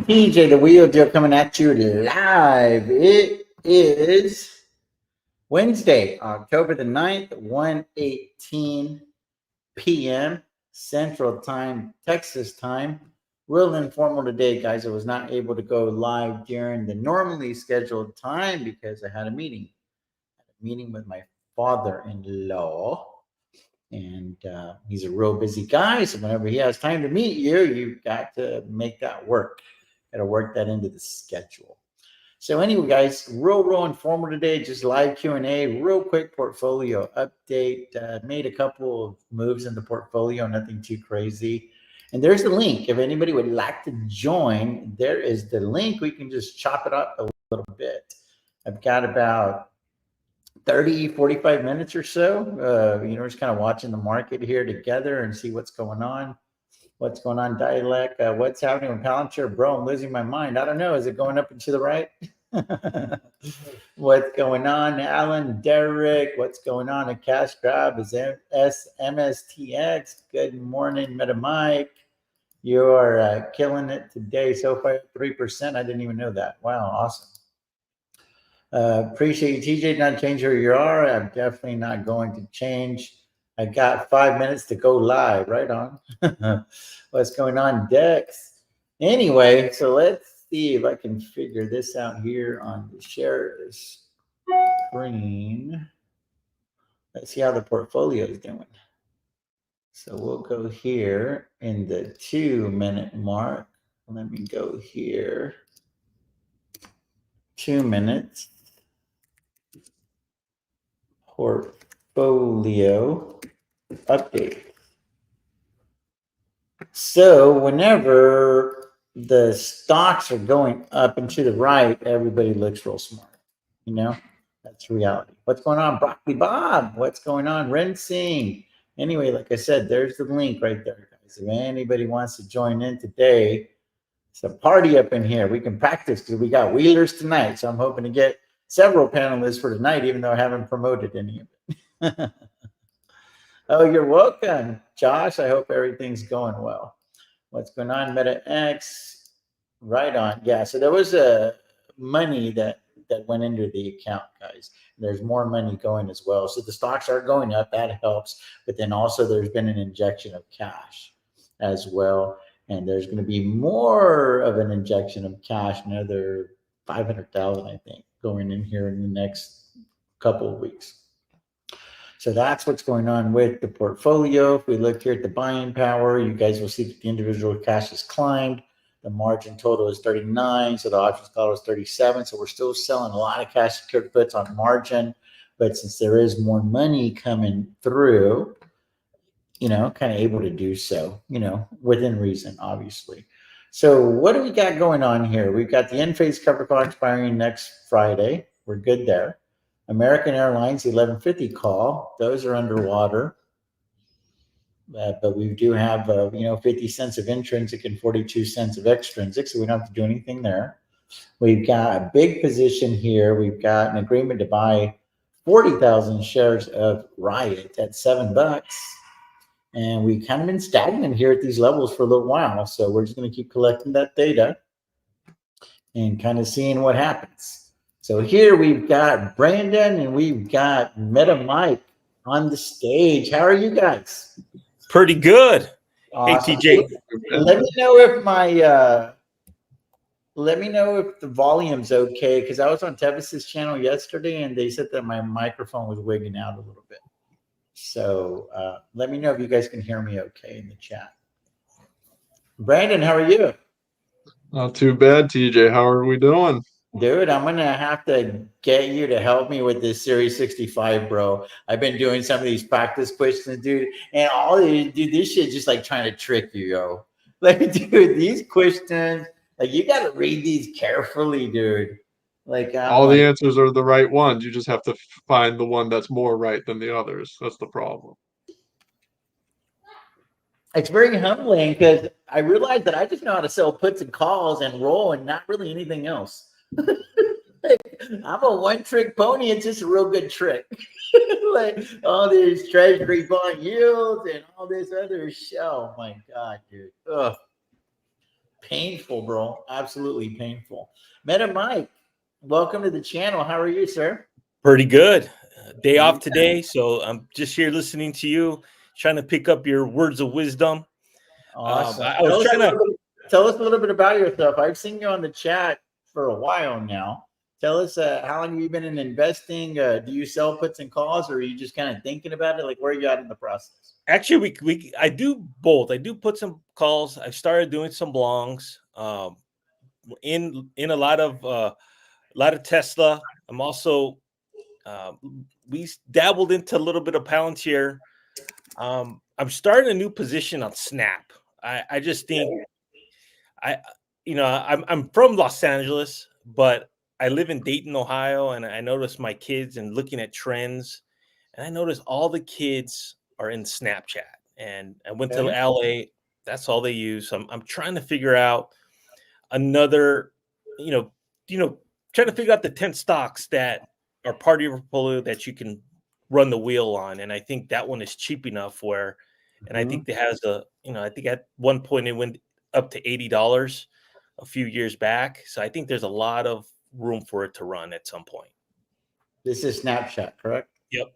PJ, the Wheel Deal coming at you live. It is Wednesday, October the 9th, 1:18 p.m. Central Time, Texas time. Real informal today, guys. I was not able to go live during the normally scheduled time because I had a meeting. With my father-in-law. And he's a real busy guy. So whenever he has time to meet you, you've got to make that work. Got to work that into the schedule. So anyway, guys, real informal today. Just live Q&A, real quick portfolio update. Made a couple of moves in the portfolio, nothing too crazy. And there's the link. If anybody would like to join, there is the link. We can just chop it up a little bit. I've got about 45 minutes or so. Just kind of watching the market here together and see what's going on. What's going on, Dialect? What's happening with Palantir? Bro, I'm losing my mind. I don't know. Is it going up and to the right? What's going on, Alan, Derek? What's going on? A cash grab is MSTX. Good morning, Meta Mike. You are killing it today. So far, 3%. I didn't even know that. Wow, awesome. Appreciate you, TJ. Not change where you are. I'm definitely not going to change. I got 5 minutes to go live. Right on. What's going on, Dex? Anyway, so let's see if I can figure this out here on the share screen. Let's see how the portfolio is doing. So we'll go here in the 2-minute mark. Let me go here. 2 minutes. Portfolio update. So whenever the stocks are going up and to the right, everybody looks real smart. That's reality. What's going on, Broccoli Bob? What's going on, Rinsing? Anyway, like I said, there's the link right there, guys. If anybody wants to join in today, it's a party up in here. We can practice because we got wheelers tonight. So I'm hoping to get several panelists for tonight, even though I haven't promoted any of it. Oh, you're welcome, Josh. I hope everything's going well. What's going on, Meta X? Right on. Yeah, so there was a money that went into the account, guys. There's more money going as well. So the stocks are going up. That helps. But then also there's been an injection of cash as well. And there's going to be more of an injection of cash, another 500,000, I think, going in here in the next couple of weeks. So that's what's going on with the portfolio. If we look here at the buying power, you guys will see that the individual cash has climbed. The margin total is 39, so the options call is 37. So we're still selling a lot of cash secured puts on margin. But since there is more money coming through, kind of able to do so, within reason, obviously. So what do we got going on here? We've got the end-phase cover call expiring next Friday. We're good there. American Airlines, the 1150 call. Those are underwater. But we do have, 50 cents of intrinsic and 42 cents of extrinsic, so we don't have to do anything there. We've got a big position here. We've got an agreement to buy 40,000 shares of Riot at $7. And we've kind of been stagnant here at these levels for a little while. So we're just going to keep collecting that data and kind of seeing what happens. So here we've got Brandon and we've got Meta Mike on the stage. How are you guys? Pretty good. Awesome. Hey, TJ. Let me know if the volume's okay, because I was on Tevis's channel yesterday and they said that my microphone was wigging out a little bit. So let me know if you guys can hear me okay in the chat. Brandon, how are you? Not too bad, TJ. How are we doing? Dude, I'm going to have to get you to help me with this Series 65, bro. I've been doing some of these practice questions, dude. And this shit just like trying to trick you, yo. Like, dude, these questions, like, you got to read these carefully, dude. Like, all the answers are the right ones. You just have to find the one that's more right than the others. That's the problem. It's very humbling because I realized that I just know how to sell puts and calls and roll and not really anything else. I'm a one-trick pony. It's just a real good trick. Like all these treasury bond yields and all this other shit. Oh my God, dude. Ugh. Painful, bro. Absolutely painful. Meta Mike, welcome to the channel. How are you, sir? Pretty good. Day Yeah. off today, so I'm just here listening to you, trying to pick up your words of wisdom. Awesome. I was trying to. Tell us a little bit about yourself. I've seen you on the chat for a while now. Tell us how long have you been in investing? Do you sell puts and calls, or are you just kind of thinking about it? Like, where are you at in the process? Actually, I do both. I do put some calls. I've started doing some longs. In a lot of Tesla. I'm also we dabbled into a little bit of Palantir. I'm starting a new position on Snap. I just think I I'm from Los Angeles, but I live in Dayton, Ohio, and I noticed my kids and looking at trends, and I noticed all the kids are in Snapchat. And I went to Okay. LA, that's all they use. So I'm trying to figure out another, you know, you know, trying to figure out the 10 stocks that are part of your portfolio that you can run the wheel on. And I think that one is cheap enough where, and I Mhm. think it has I think at one point it went up to $80 a few years back. So I think there's a lot of room for it to run at some point. This is Snapchat, correct? Yep.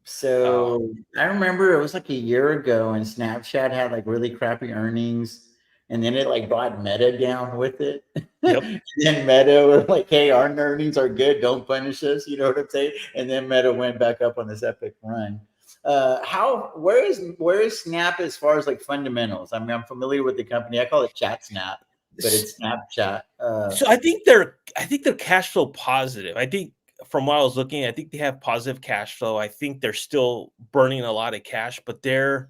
So I remember it was like a year ago, and Snapchat had like really crappy earnings, and then it like brought Meta down with it. Yep. Then Meta were like, "Hey, our earnings are good. Don't punish us." You know what I'm saying? And then Meta went back up on this epic run. How where is Snap as far as like fundamentals? I mean, I'm familiar with the company. I call it Chat Snap, but it's Snapchat. So I think they're cash flow positive. I think from what I was looking, I think they have positive cash flow. I think they're still burning a lot of cash, but they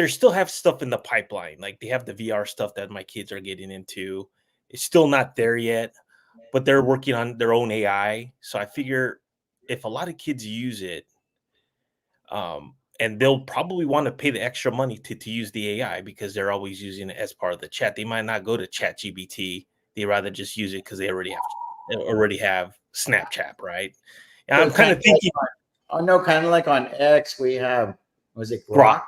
still have stuff in the pipeline. Like they have the VR stuff that my kids are getting into. It's still not there yet, but they're working on their own AI. So I figure if a lot of kids use it, and they'll probably want to pay the extra money to use the AI because they're always using it as part of the chat. They might not go to Chat GBT. They rather just use it because they already have Snapchat, right? And so I'm kind kind of of thinking like no, kind of like on X, we have was it Grok. Grok?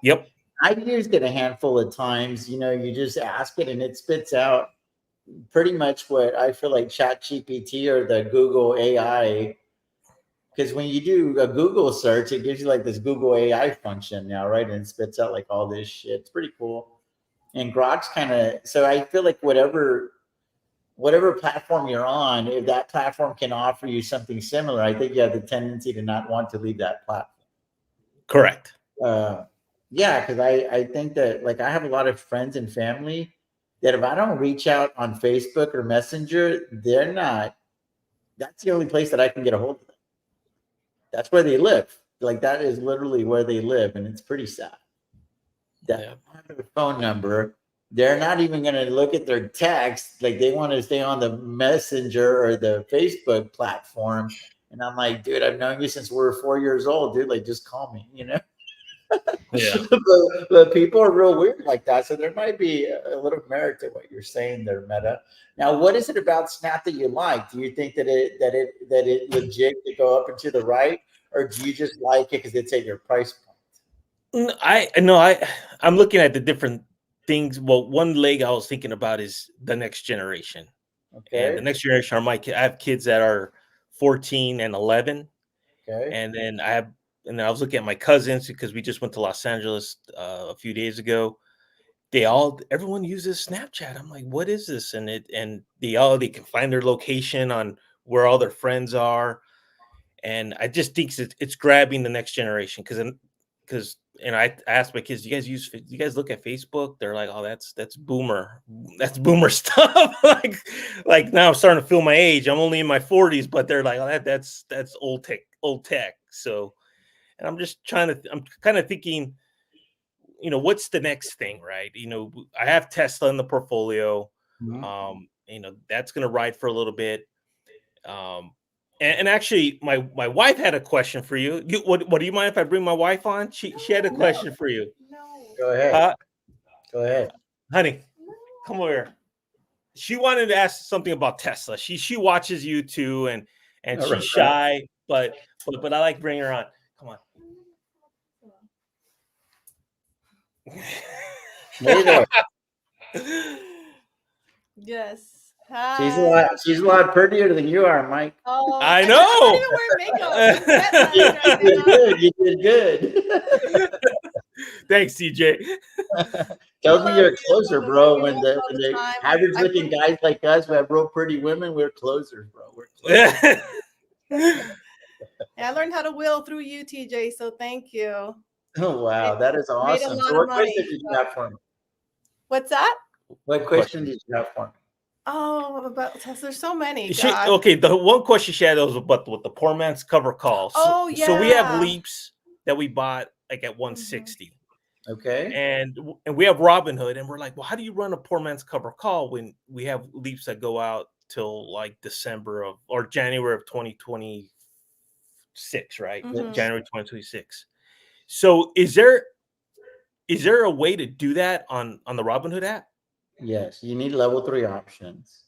Yep. I've used it a handful of times. You know, you just ask it and it spits out pretty much what I feel like Chat GPT or the Google AI. Because when you do a Google search, it gives you like this Google AI function now, right? And it spits out like all this shit. It's pretty cool. And Grok's kind of so I feel like whatever platform you're on, if that platform can offer you something similar, I think you have the tendency to not want to leave that platform. Correct. uh, yeah, because I think that like I have a lot of friends and family that if I don't reach out on Facebook or Messenger, they're not. That's the only place that I can get a hold of them. That's where they live. Like that is literally where they live, and it's pretty sad. That Yeah. their phone number. They're not even going to look at their text. Like they want to stay on the Messenger or the Facebook platform. And I'm like, dude, I've known you since we were 4 years old, dude. Like, just call me, you know? Yeah. but people are real weird like that. So there might be a little merit to what you're saying there, Meta. Now, what is it about Snap that you like? Do you think that it legit to go up and to the right, or do you just like it because it's at your price point? I know I'm looking at the different things. Well, one leg I was thinking about is the next generation. And the Okay, next generation are my kids. I have kids that are 14 and 11. okay. And then I was looking at my cousins because we just went to Los Angeles a few days ago. Everyone uses Snapchat. I'm like, what is this? And they can find their location on where all their friends are. And I just think it's grabbing the next generation because I asked my kids, do you guys look at Facebook? They're like, oh, that's boomer stuff. like now I'm starting to feel my age. I'm only in my 40s, but they're like, oh, that's old tech. So, and I'm kind of thinking, what's the next thing, right? I have Tesla in the portfolio. Mhm. That's going to ride for a little bit. Um, and actually, my wife had a question for you. What do you mind if I bring my wife on? She had a No, question for you. go ahead. Huh, Go ahead. honey, come over here. She wanted to ask something about Tesla. She watches you too, and All she's right. shy, but I like bringing her on. Come on. Hey there. Yes. She's Hi. a lot prettier than you are, Mike. Oh, I I'm know. not even wearing makeup. I'm You jet lagged right did now. good. You did good. Thanks, CJ. Tells I me love you're a you. closer, I bro. do When this all when the the time. average I looking put, guys like us who have real pretty women, we're closers, bro. We're closers. I learned how to will through you, TJ. So thank you. Oh wow, that is Made a awesome. So lot of what money. question did you have for me? What's that? What question did you have for me? Oh, about there's so many. God. Okay, the one question she had was about what the poor man's cover call. Oh, So we have yeah. leaps that we bought like at 160. Okay. And we have Robinhood, and we're like, well, how do you run a poor man's cover call when we have leaps that go out till like December of or January of 2026, right? Mhm. January 2026. So is there a way to do that on the Robinhood app? Yes, you need level 3 options.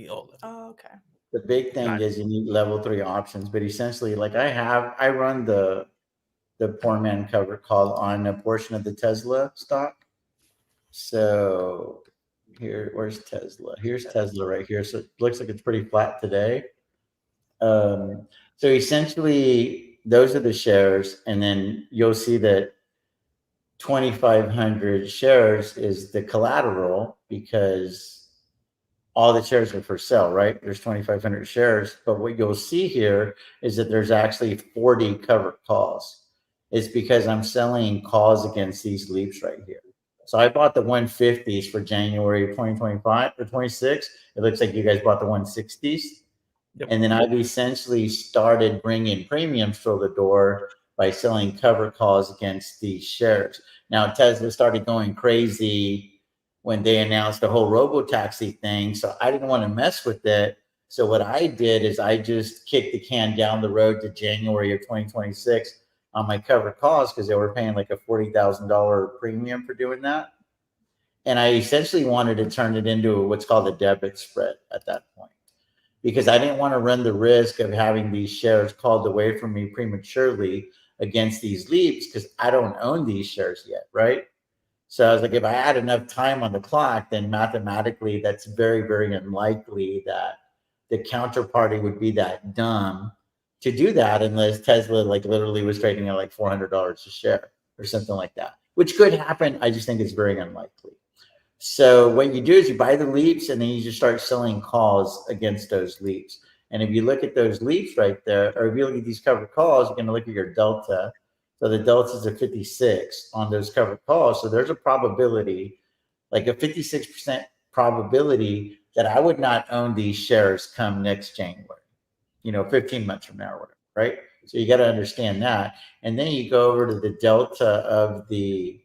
Oh, okay. The big thing is you need level 3 options, but essentially, like I run the poor man cover call on a portion of the Tesla stock. So where's Tesla? Here's Tesla right here. So it looks like it's pretty flat today. So essentially, those are the shares, and then you'll see that 2,500 shares is the collateral because all the shares are for sale, right? There's 2,500 shares, but what you'll see here is that there's actually 40 covered calls. It's because I'm selling calls against these leaps right here. So I bought the 150s for January 2025 or 26. It looks like you guys bought the 160s. Yep. And then I've essentially started bringing premiums through the door by selling cover calls against these shares. Now, Tesla started going crazy when they announced the whole robo-taxi thing. So I didn't want to mess with it. So what I did is I just kicked the can down the road to January of 2026 on my cover calls because they were paying like a $40,000 premium for doing that. And I essentially wanted to turn it into what's called a debit spread at that point because I didn't want to run the risk of having these shares called away from me prematurely against these leaps because I don't own these shares yet, right? So I was like, if I had enough time on the clock, then mathematically that's very, very unlikely that the counterparty would be that dumb to do that unless Tesla like literally was trading at like $400 a share or something like that, which could happen. I just think it's very unlikely. So what you do is you buy the leaps and then you just start selling calls against those leaps. And if you look at those leaps right there, or if you look at these covered calls, you're going to look at your delta. So the delta is a 56 on those covered calls. So there's a probability, like a 56% probability that I would not own these shares come next January, 15 months from now or whatever, right? So you got to understand that. And then you go over to the delta of the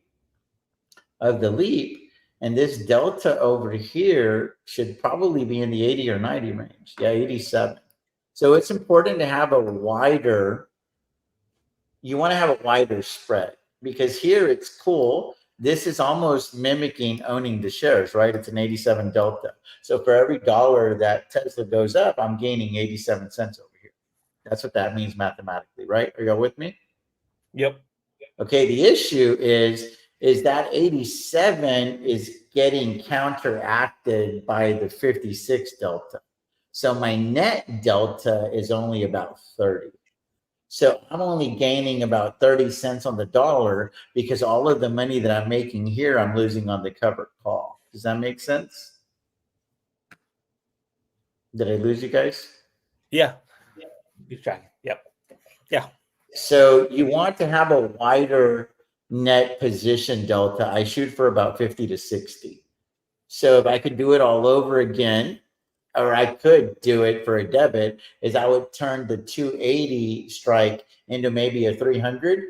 leap. And this delta over here should probably be in the 80 or 90 range. Yeah, 87. So it's important to have you want to have a wider spread because here it's cool. This is almost mimicking owning the shares, right? It's an 87 delta. So for every dollar that Tesla goes up, I'm gaining 87 cents over here. That's what that means mathematically, right? Are y'all with me? Yep. Okay, the issue is that 87 is getting counteracted by the 56 delta. So my net delta is only about 30. So I'm only gaining about 30 cents on the dollar because all of the money that I'm making here, I'm losing on the covered call. Does that make sense? Did I lose you guys? Yeah. Keep tracking. Yep. Yeah. So you want to have a wider net position delta. I shoot for about 50 to 60. So if I could do it all over again, or I could do it for a debit, is I would turn the 280 strike into maybe a 300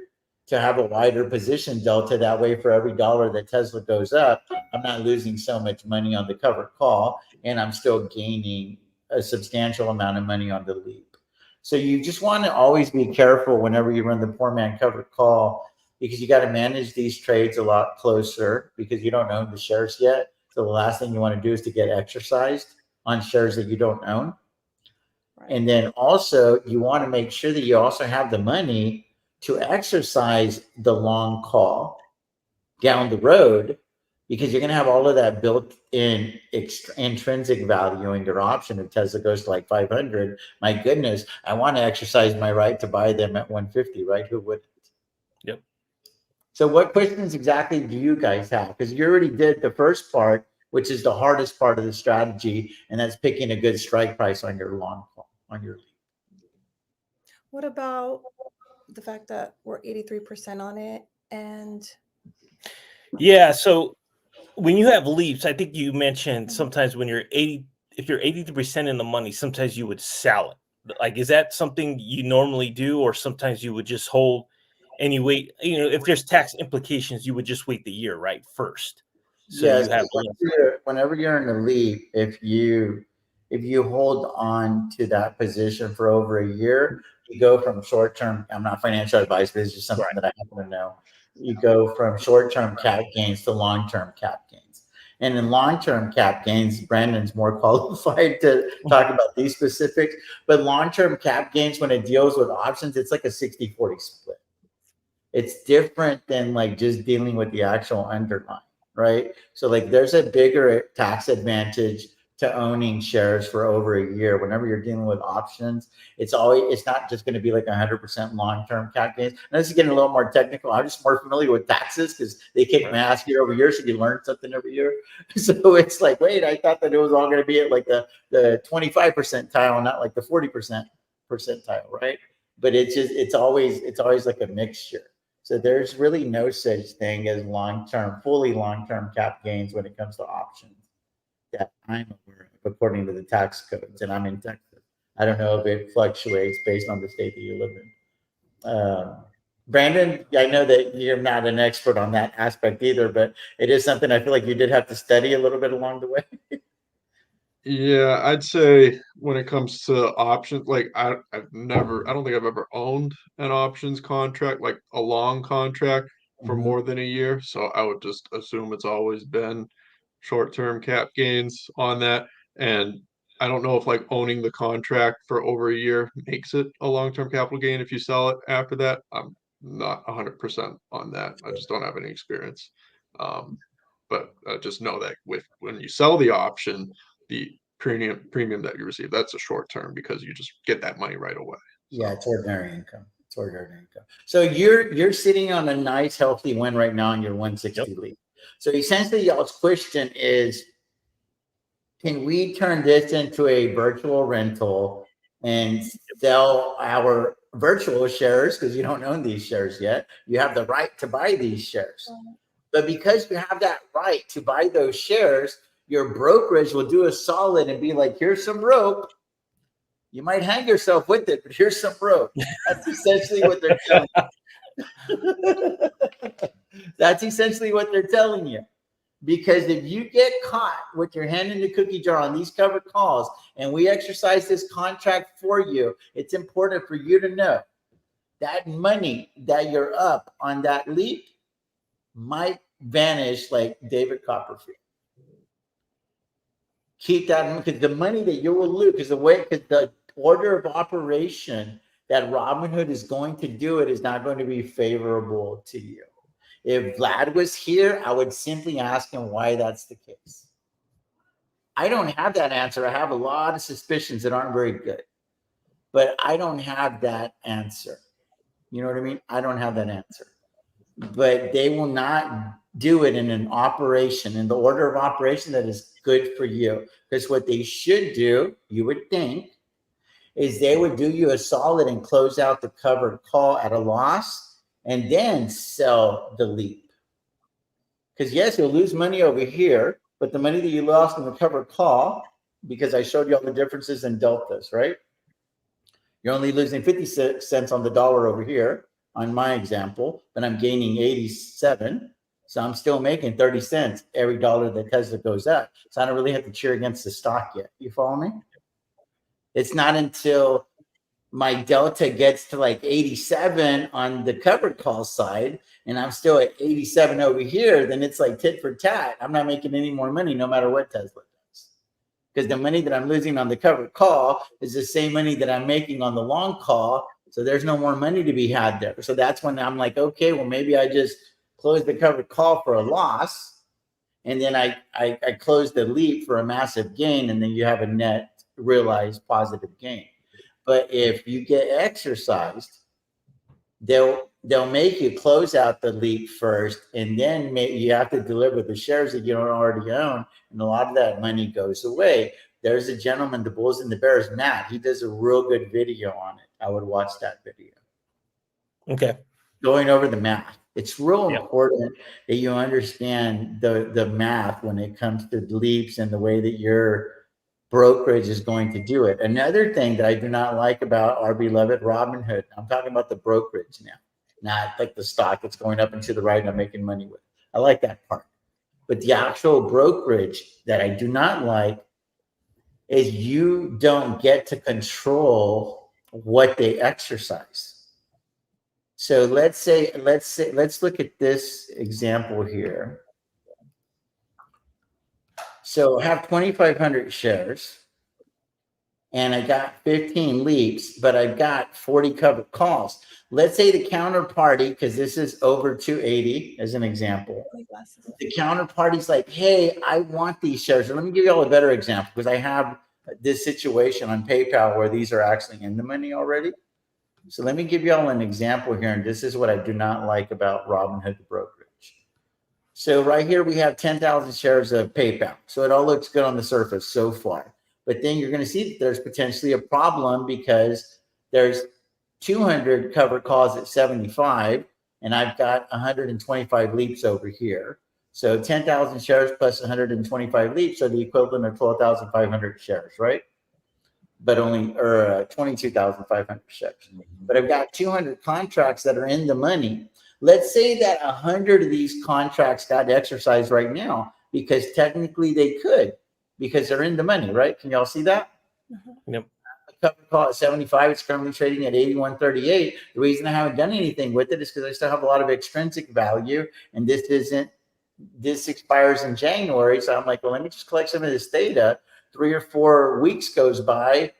to have a wider position delta. That way, for every dollar that Tesla goes up, I'm not losing so much money on the covered call, and I'm still gaining a substantial amount of money on the leap. So you just want to always be careful whenever you run the poor man covered call because you got to manage these trades a lot closer because you don't own the shares yet. So the last thing you want to do is to get exercised on shares that you don't own. Right. And then also you want to make sure that you also have the money to exercise the long call down the road because you're going to have all of that built in intrinsic value in your option. If Tesla goes to like 500, my goodness, I want to exercise my right to buy them at 150, right? Who wouldn't? Yep. So what questions exactly do you guys have? Because you already did the first part, which is the hardest part of the strategy, and that's picking a good strike price on your long call, on your lead. What about the fact that we're 83% on it? And Yeah. So when you have leaps, I think you mentioned sometimes when you're 80, if you're 83% in the money, sometimes you would sell it. Like, is that something you normally do, or sometimes you would just hold and you wait? You know, if there's tax implications, you would just wait the year, right? First. So Yes, you have whenever you're in the lead, if you hold on to that position for over a year, you go from short term. I'm not financial advice, but it's just something that I happen to know. You go from short term cap gains to long term cap gains. And in long term cap gains, Brandon's more qualified to talk about these specifics. But long term cap gains, when it deals with options, it's like a 60-40 split. It's different than like just dealing with the actual underlying, right? So like there's a bigger tax advantage to owning shares for over a year. Whenever you're dealing with options, it's not just going to be like 100% long-term cap gains. And this is getting a little more technical. I'm just more familiar with taxes because they kick my ass year over year, so you learn something every year. So it's like, wait, I thought that it was all going to be at like the 25 percentile, not like the 40% percentile, right? But it's always like a mixture. So there's really no such thing as fully long-term cap gains when it comes to options that I'm aware of, according to the tax codes. And I'm in Texas. I don't know if it fluctuates based on the state that you live in. Brandon, I know that you're not an expert on that aspect either, but it is something I feel like you did have to study a little bit along the way. Yeah, I'd say when it comes to options, like I don't think I've ever owned an options contract, like a long contract for Mhm. more than a year. So I would just assume it's always been short-term cap gains on that. And I don't know if like owning the contract for over a year makes it a long-term capital gain if you sell it after that. I'm not 100% on that. I just don't have any experience. Um, but just know that when you sell the option, the premium that you receive, that's a short term because you just get that money right away. Yeah, So it's ordinary income. It's ordinary income. So you're sitting on a nice, healthy win right now on your 160 lead. So essentially, y'all's question is, can we turn this into a virtual rental and sell our virtual shares? Because you don't own these shares yet. You have the right to buy these shares. But because you have that right to buy those shares, your brokerage will do a solid and be like, here's some rope. You might hang yourself with it, but here's some rope. That's essentially what they're telling you. That's essentially what they're telling you. Because if you get caught with your hand in the cookie jar on these covered calls and we exercise this contract for you, it's important for you to know that money that you're up on that leap might vanish like David Copperfield. Keep that, because the money that you will lose, because the order of operation that Robinhood is going to do it is not going to be favorable to you. If Vlad was here, I would simply ask him why that's the case. I don't have that answer. I have a lot of suspicions that aren't very good, but I don't have that answer. You know what I mean? I don't have that answer. But they will not do it in an operation, in the order of operation that is good for you. Because what they should do, you would think, is they would do you a solid and close out the covered call at a loss and then sell the leap. Because yes, you'll lose money over here, but the money that you lost in the covered call, because I showed you all the differences in deltas, right? You're only losing 50 cents on the dollar over here on my example, but I'm gaining 87. So I'm still making 30 cents every dollar that Tesla goes up. So I don't really have to cheer against the stock yet. You follow me? It's not until my delta gets to like 87 on the covered call side and I'm still at 87 over here, then it's like tit for tat. I'm not making any more money no matter what Tesla does. Because the money that I'm losing on the covered call is the same money that I'm making on the long call. So there's no more money to be had there. So that's when I'm like, okay, well, maybe I just close the covered call for a loss and then I close the leap for a massive gain, and then you have a net realized positive gain. But if you get exercised, they'll make you close out the leap first, and then you have to deliver the shares that you don't already own, and a lot of that money goes away. There's a gentleman, the Bulls and the Bears, Matt. He does a real good video on it. I would watch that video. Okay. Going over the math. It's real Yeah. important that you understand the math when it comes to leaps and the way that your brokerage is going to do it. Another thing that I do not like about our beloved Robinhood, I'm talking about the brokerage now, not like the stock that's going up and to the right and I'm making money with. I like that part. But the actual brokerage that I do not like is you don't get to control what they exercise. So let's look at this example here. So I have 2,500 shares and I got 15 leaps, but I've got 40 covered calls. Let's say the counterparty, because this is over 280 as an example. The counterparty's like, hey, I want these shares. So let me give you all a better example, because I have this situation on PayPal where these are actually in the money already. So let me give you all an example here. And this is what I do not like about Robinhood brokerage. So right here, we have 10,000 shares of PayPal. So it all looks good on the surface so far. But then you're going to see that there's potentially a problem because there's 200 covered calls at 75, and I've got 125 leaps over here. So 10,000 shares plus 125 leaps are the equivalent of 12,500 shares, right? But only, or 22,500 shares. But I've got 200 contracts that are in the money. Let's say that 100 of these contracts got exercised right now, because technically they could, because they're in the money, right? Can y'all see that? Yep. A covered call at 75, it's currently trading at 81.38. The reason I haven't done anything with it is because I still have a lot of extrinsic value, and this expires in January. So I'm like, well, let me just collect some of this data. 3 or 4 weeks goes by,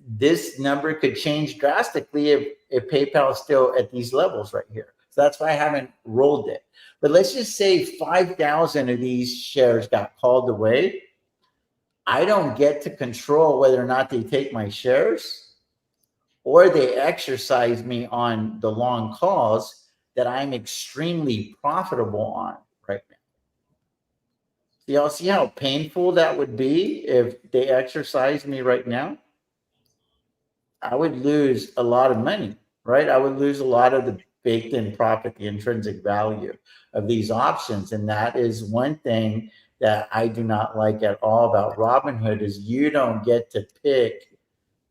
this number could change drastically if PayPal is still at these levels right here. So that's why I haven't rolled it. But let's just say 5,000 of these shares got called away. I don't get to control whether or not they take my shares or they exercise me on the long calls that I'm extremely profitable on right now. Do y'all see how painful that would be if they exercise me right now? I would lose a lot of money, right? I would lose a lot of the baked in profit, the intrinsic value of these options. And that is one thing that I do not like at all about Robinhood, is you don't get to pick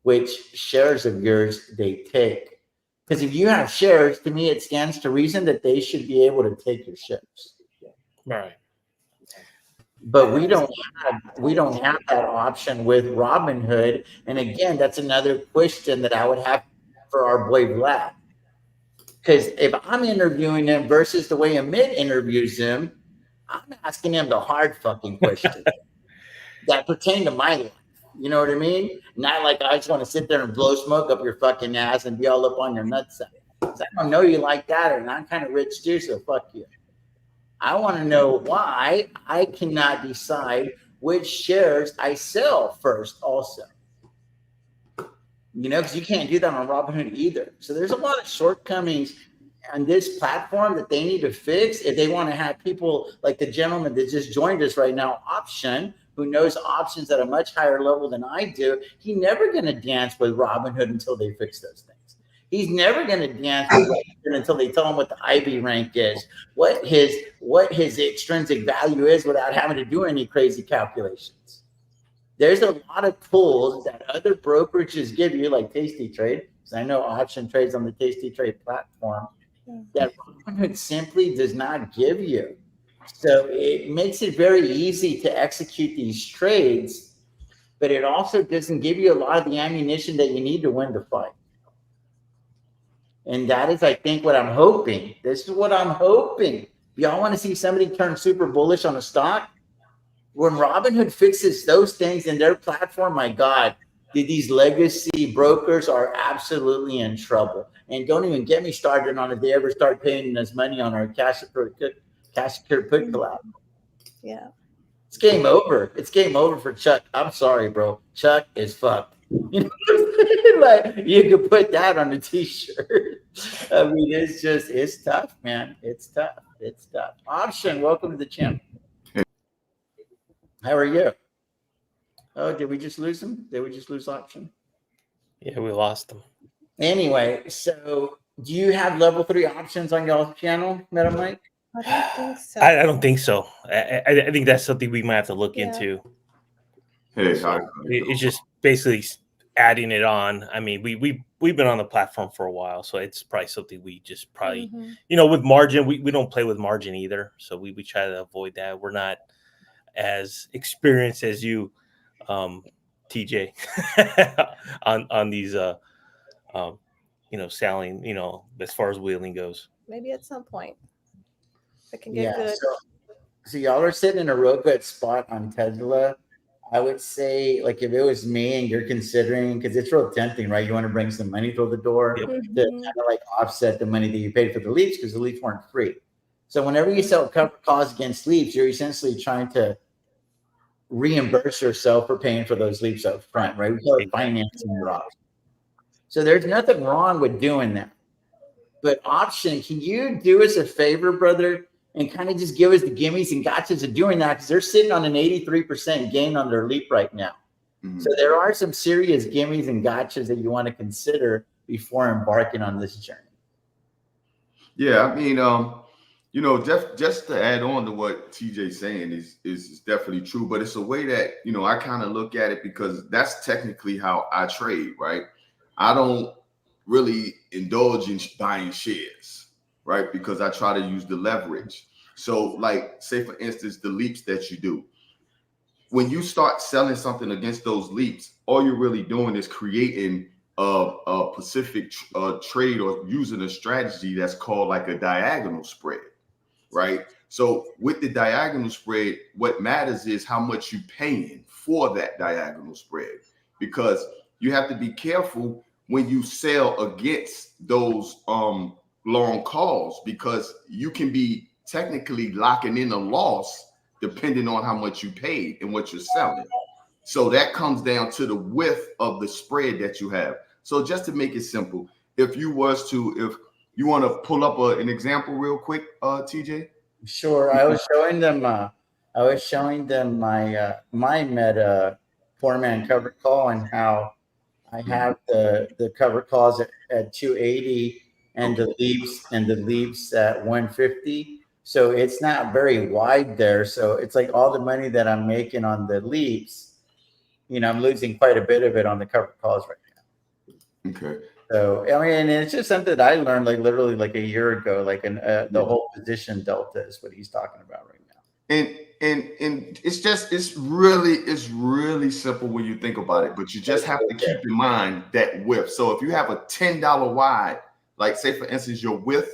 which shares of yours they take. Because if you have shares, to me, it stands to reason that they should be able to take your shares. Right. But we don't have that option with Robinhood. And again, that's another question that I would have for our boy Vlad. Because if I'm interviewing him versus the way Amit interviews him, I'm asking him the hard fucking questions that pertain to my life. You know what I mean? Not like I just want to sit there and blow smoke up your fucking ass and be all up on your nutsack. I don't know you like that, and I'm kind of rich too, so fuck you. I want to know why I cannot decide which shares I sell first also. You know, because you can't do that on Robinhood either. So there's a lot of shortcomings on this platform that they need to fix if they want to have people like the gentleman that just joined us right now, Option, who knows options at a much higher level than I do. He's never going to dance with Robinhood until they fix those things. He's never going to dance with Robinhood until they tell him what the IB rank is, what his extrinsic value is, without having to do any crazy calculations. There's a lot of tools that other brokerages give you, like Tasty Trade, because I know Option trades on the Tasty Trade platform, that Robinhood simply does not give you. So it makes it very easy to execute these trades, but it also doesn't give you a lot of the ammunition that you need to win the fight. And that is, I think, what I'm hoping. This is what I'm hoping. Y'all want to see somebody turn super bullish on a stock? When Robinhood fixes those things in their platform, my God, these legacy brokers are absolutely in trouble. And don't even get me started on if they ever start paying us money on our cash secured put collateral. Yeah. It's game over. It's game over for Chuck. I'm sorry, bro. Chuck is fucked. You know what I'm saying? Like you could put that on a t-shirt. I mean, it's tough, man. It's tough. It's tough. Option, welcome to the channel. How are you? Oh, did we just lose him? Did we just lose Option? Yeah, we lost them. Anyway, so do you have level 3 options on y'all's channel, Meta Mike? I don't think so. I don't think so. I think that's something we might have to look Yeah. into. Hey, So it's just basically adding it on. I mean, we've been on the platform for a while, so it's probably something we just probably, with margin, we don't play with margin either. So we try to avoid that. We're not as experienced as you, TJ, on these selling, as far as wheeling goes. Maybe at some point it can get good. So y'all are sitting in a real good spot on Tesla. I would say, like, if it was me and you're considering, because it's real tempting, right? You want to bring some money through the door Yep. to kind of like offset the money that you paid for the leaps, because the leaps weren't free. So whenever you sell covered calls against leaps, you're essentially trying to reimburse yourself for paying for those leaps up front, right? We call it financing your option. So there's nothing wrong with doing that. But Option, can you do us a favor, brother, and kind of just give us the gimmies and gotchas of doing that? Because they're sitting on an 83% gain on their leap right now. So there are some serious gimmies and gotchas that you want to consider before embarking on this journey. Yeah, I mean, just to add on to what TJ's saying is definitely true, but it's a way that, I kind of look at it, because that's technically how I trade, right? I don't really indulge in buying shares, right? Because I try to use the leverage. So like, say for instance, the leaps that you do, when you start selling something against those leaps, all you're really doing is creating a specific trade, or using a strategy that's called like a diagonal spread, right? So with the diagonal spread, what matters is how much you're paying for that diagonal spread, because you have to be careful when you sell against those long calls, because you can be technically locking in a loss depending on how much you paid and what you're selling. So that comes down to the width of the spread that you have. So just to make it simple, if you want to pull up an example real quick, TJ. Sure. I was showing them my my Meta 4-man covered call, and how I have the covered calls at 280 and the leaps at 150. So it's not very wide there. So it's like all the money that I'm making on the leaps, I'm losing quite a bit of it on the covered calls right now. Okay. So I mean, it's just something that I learned like literally like a year ago. Like the whole position delta is what he's talking about right now. And it's really simple when you think about it, but you just have to keep in mind that width. So if you have a $10 wide, like say for instance your width,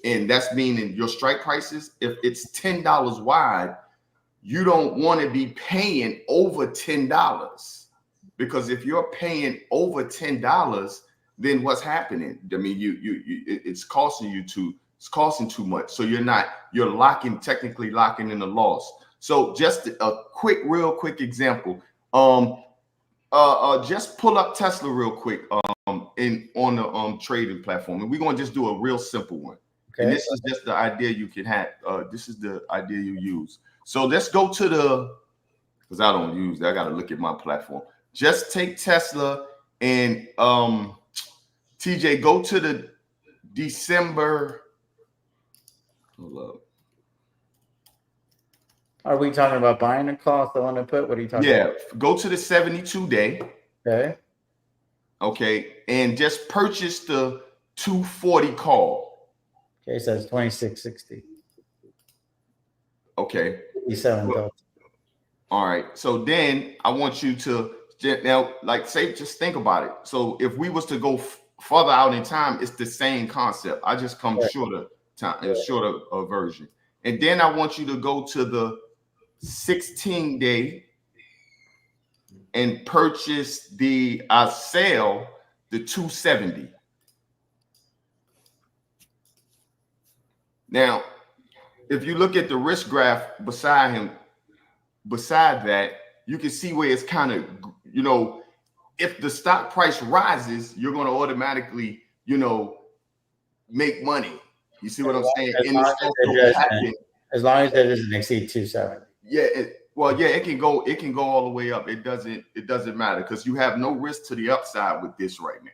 and that's meaning your strike prices, if it's $10 wide, you don't want to be paying over $10, because if you're paying over $10, then what's happening? I mean, it's costing too much. So you're technically locking in the loss. So just a real quick example. Just pull up Tesla real quick on the trading platform, and we're gonna just do a real simple one. Okay. And this is just the idea you can have. This is the idea you use. So let's go to because I don't use that. I got to look at my platform. Just take Tesla and TJ, go to the December. Hold up. Are we talking about buying a call, selling a put? What are you talking about? Yeah, go to the 72-day. Okay. Okay, and just purchase the 240 call. Okay, so it's 2660. Okay. 57 delta. All right. So then I want you to now, just think about it. So if we was to go further out in time, it's the same concept. I just come shorter time, a shorter version. And then I want you to go to the 16-day and purchase sell the 270. Now, if you look at the risk graph beside him, beside that, you can see where it's kind of, you know, if the stock price rises, you're going to automatically, you know, make money. You see what I'm saying? As And long it's as also it capping. doesn't, as long as it doesn't exceed 270. Yeah, it can go all the way up. It doesn't matter because you have no risk to the upside with this right now,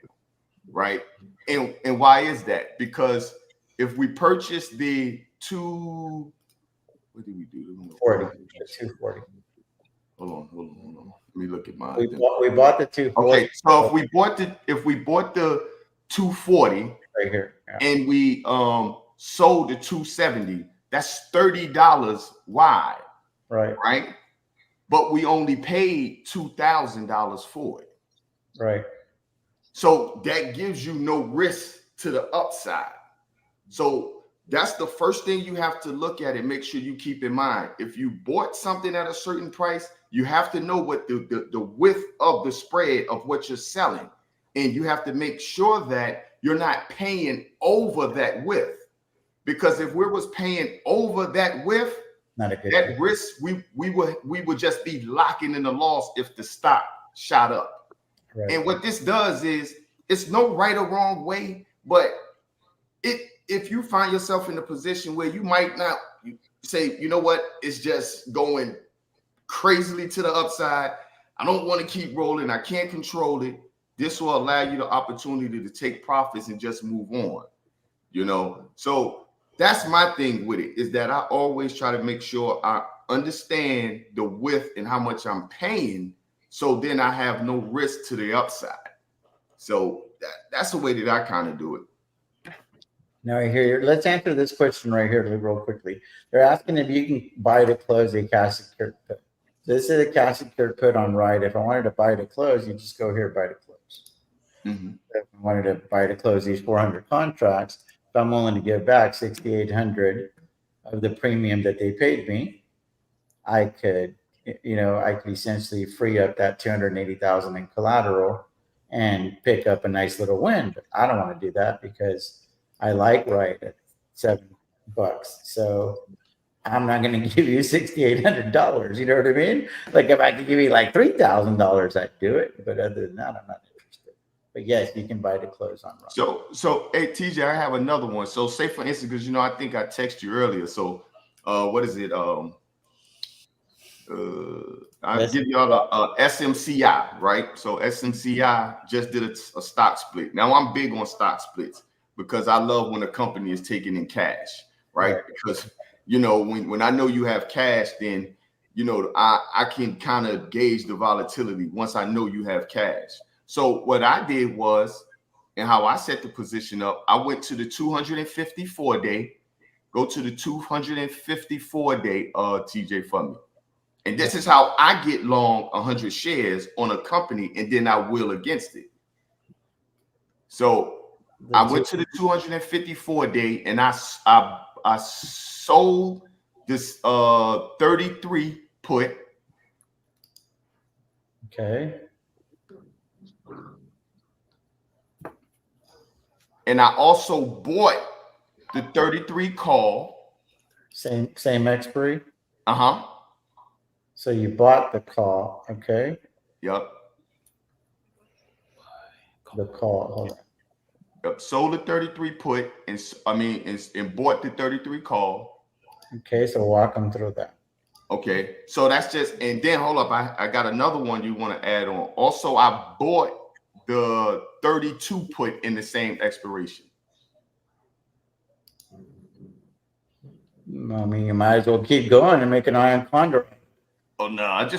right? And why is that? Because if we purchase the what did we do? 40, 240. Hold on. Let me look at mine. We bought the 240. Okay, so if we bought the 240 right here, yeah. and we sold the 270, that's $30 wide, right? But we only paid $2,000 for it. Right. So that gives you no risk to the upside. So that's the first thing you have to look at and make sure you keep in mind. If you bought something at a certain price, you have to know what the width of the spread of what you're selling. And you have to make sure that you're not paying over that width. Because if we was paying over that width, that risk, we would just be locking in the loss if the stock shot up. Right. And what this does is, it's no right or wrong way, but if you find yourself in a position where you might not say, you know what, it's just going crazily to the upside, I don't want to keep rolling, I can't control it, this will allow you the opportunity to take profits and just move on, you know? So that's my thing with it, is that I always try to make sure I understand the width and how much I'm paying, so then I have no risk to the upside. So that's the way that I kind of do it. Now here, let's answer this question right here real quickly. They're asking if you can buy to close a cash secured put. This is a cash secured put on right. If I wanted to buy to close, you just go here, buy to close. Mm-hmm. If I wanted to buy to close these 400 contracts, if I'm willing to give back 6,800 of the premium that they paid me, I could, you know, I could essentially free up that 280,000 in collateral and pick up a nice little win. But I don't want to do that because I like right at $7. So I'm not going to give you $6,800. You know what I mean? Like if I could give you like $3,000, I'd do it. But other than that, I'm not interested. But yes, you can buy to close on right. So hey, TJ, I have another one. So say for instance, because, you know, I think I texted you earlier. So what is it? I'll give y'all a SMCI, right? So SMCI just did a stock split. Now I'm big on stock splits because I love when a company is taking in cash, right? Because, you know, when I know you have cash, then, you know, I can kind of gauge the volatility once I know you have cash. So what I did was, and how I set the position up, I went to the 254 day, go to the 254 day, TJ for me. And this is how I get long 100 shares on a company, and then I will against it. So I went to the 254 day, and I sold this 33 put. Okay. And I also bought the 33 call. Same expiry. Uh-huh. So you bought the call, okay? Yep. The call, hold on. Yep. Sold the 33 put, and bought the 33 call. Okay, so walk them through that. Okay, so that's just, and then hold up, I got another one you want to add on. Also, I bought the 32 put in the same expiration. I mean, you might as well keep going and make an iron ponder. Oh no, I'm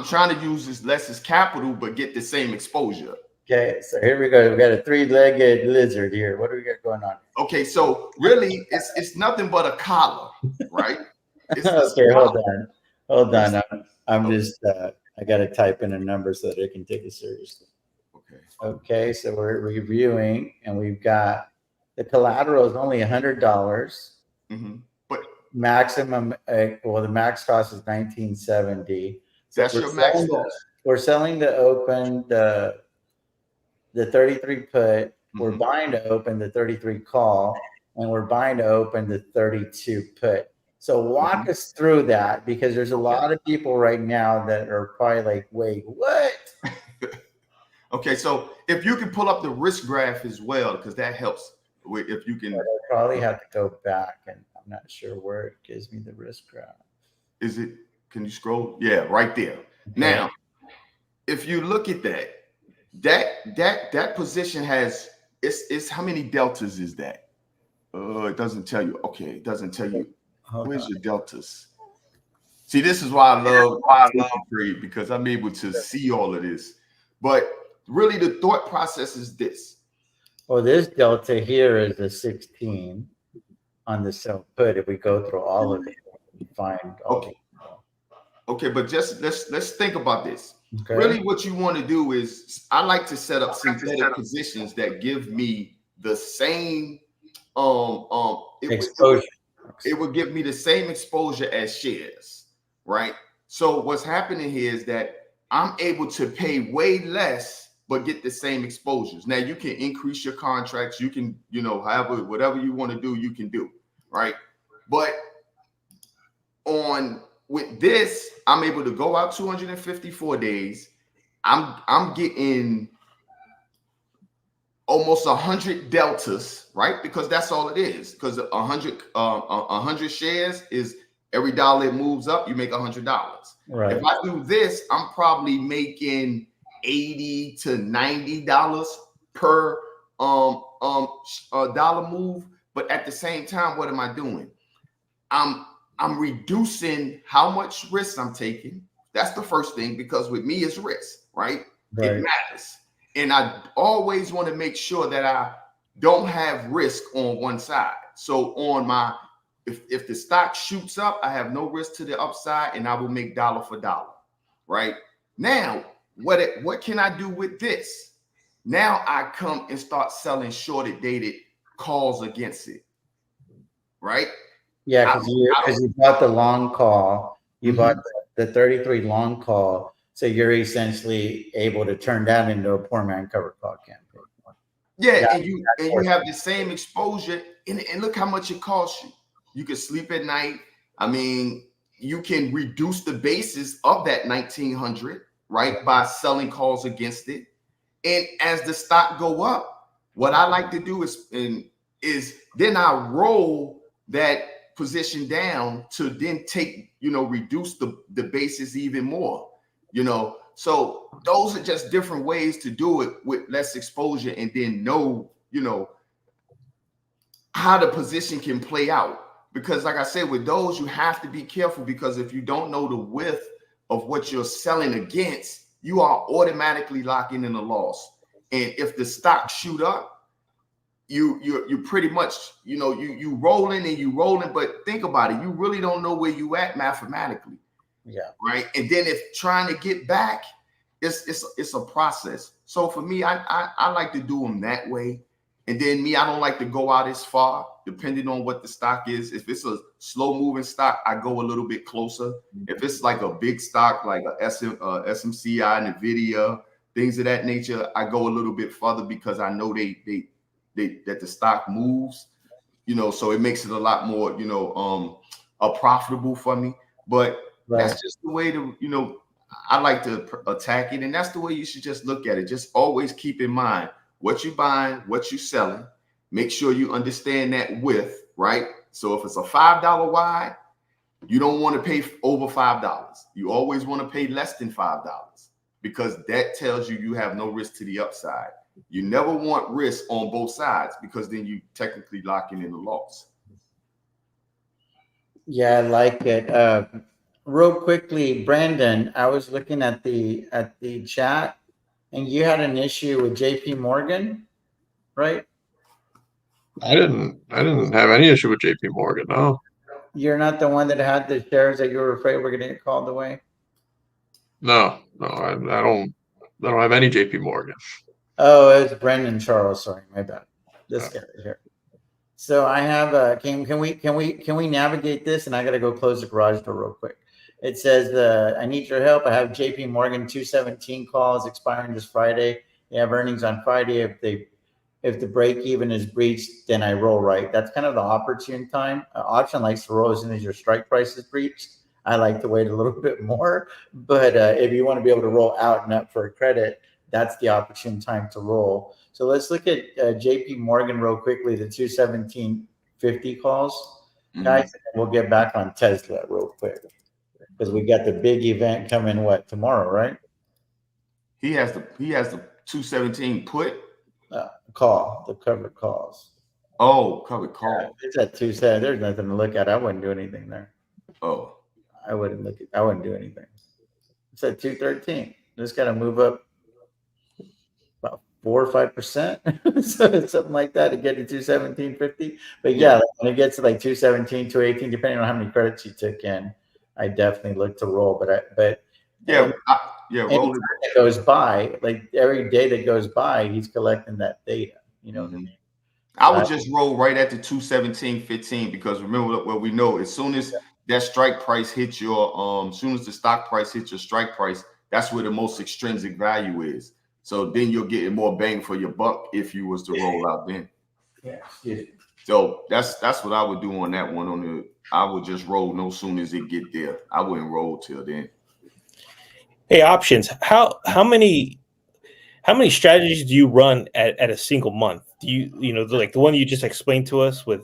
trying to use this less as capital, but get the same exposure. Okay, so here we go. We got a three-legged lizard here. What do we got going on? Okay, so really, it's nothing but a collar, right? Okay, hold on. I'm just I got to type in a number so that I can take it seriously. Okay, so we're reviewing, and we've got the collateral is only $100. Mm-hmm. But maximum, the max cost is $19.70. That's your max cost. We're selling to open the 33 put. Mm-hmm. We're buying to open the 33 call, and we're buying to open the 32 put. So walk us through that, because there's a lot of people right now that are probably like, wait, what? Okay, so if you can pull up the risk graph as well, because that helps. If you can, I probably have to go back, and I'm not sure where it gives me the risk graph. is it? Can you scroll? Yeah, right there. Okay. Now, if you look at that position has it's how many deltas is that? It doesn't tell you. Okay, it doesn't tell you. Where's your deltas? See, this is why I love trade, because I'm able to see all of this. But really, the thought process is this. Well, this delta here is a 16 on the sell put. If we go through all of it, we find Okay. Okay, but just let's think about this. Okay. Really, what you want to do is, I like to set up synthetic positions that give me the same exposure. It would give me the same exposure as shares, right? So what's happening here is that I'm able to pay way less but get the same exposures. Now you can increase your contracts, you can, however, whatever you want to do, you can do, right? But with this, I'm able to go out 254 days. I'm getting almost 100 deltas, right? Because that's all it is. Because 100 shares is every dollar it moves up, you make $100. Right. If I do this, I'm probably making $80 to $90 per dollar move. But at the same time, what am I doing? I'm reducing how much risk I'm taking. That's the first thing, because with me it's risk, right? It matters. And I always want to make sure that I don't have risk on one side. So on if the stock shoots up, I have no risk to the upside, and I will make dollar for dollar, right? Now, what can I do with this? Now I come and start selling shorted dated calls against it, right? Yeah, because you bought the long call, you bought the 33 long call, so you're essentially able to turn that into a poor man covered call campaign. Yeah, and you have the same exposure, and look how much it costs you. You can sleep at night. I mean, you can reduce the basis of that 1900, right, by selling calls against it. And as the stock go up, what I like to do is then I roll that position down to then take, reduce the basis even more, So those are just different ways to do it with less exposure, and then know, how the position can play out. Because like I said, with those, you have to be careful, because if you don't know the width of what you're selling against, you are automatically locking in a loss. And if the stock shoot up, you pretty much, you rolling and you rolling, but think about it, you really don't know where you at mathematically. Yeah. Right. And then if trying to get back, it's a process. So for me, I like to do them that way. And then I don't like to go out as far, depending on what the stock is. If it's a slow moving stock, I go a little bit closer. If it's like a big stock, like a SMCI, NVIDIA, things of that nature, I go a little bit further, because I know that the stock moves, so it makes it a lot more, profitable for me. But that's just the way to, I like to attack it. And that's the way you should just look at it. Just always keep in mind what you're buying, what you're selling. Make sure you understand that width, right? So if it's a $5 wide, you don't want to pay over $5. You always want to pay less than $5, because that tells you have no risk to the upside. You never want risk on both sides, because then you technically locking in the loss. Yeah, I like it. Real quickly, Brandon, I was looking at the chat, and you had an issue with JP Morgan, right? I didn't have any issue with JP Morgan. No. You're not the one that had the shares that you were afraid were going to get called away? No, I don't have any JP Morgan. Oh, it's Brendan Charles. Sorry, my bad. This guy right here. So I have can we navigate this? And I got to go close the garage door real quick. It says I need your help. I have JP Morgan 217 calls expiring this Friday. They have earnings on Friday. If they If the break even is breached, then I roll right. That's kind of the opportune time. Option likes to roll as soon as your strike price is breached. I like to wait a little bit more, but if you want to be able to roll out and up for a credit, that's the opportune time to roll. So let's look at JP Morgan real quickly, the 217.50 calls, guys, and we'll get back on Tesla real quick because we got the big event coming tomorrow, right? He has the 217 put. Call the covered calls. Oh, covered call. It's at 270. There's nothing to look at. I wouldn't do anything there. Oh, I wouldn't do anything. It's at 213. Just got to move up about 4 or 5%, so something like that to get to 217.50. But yeah, when it gets to like 217, 218, depending on how many credits you took in, I definitely look to roll. Roll it. That goes by, like every day that goes by, he's collecting that data. You know what I mean? I would just roll right at the 217.15 because remember what we know, as soon as that strike price hits your as soon as the stock price hits your strike price, that's where the most extrinsic value is. So then you'll get more bang for your buck if you was to roll out then. Yeah. So that's what I would do on that one. I would just roll no soon as it get there. I wouldn't roll till then. Hey, options. How many strategies do you run at a single month? Do you know like the one you just explained to us with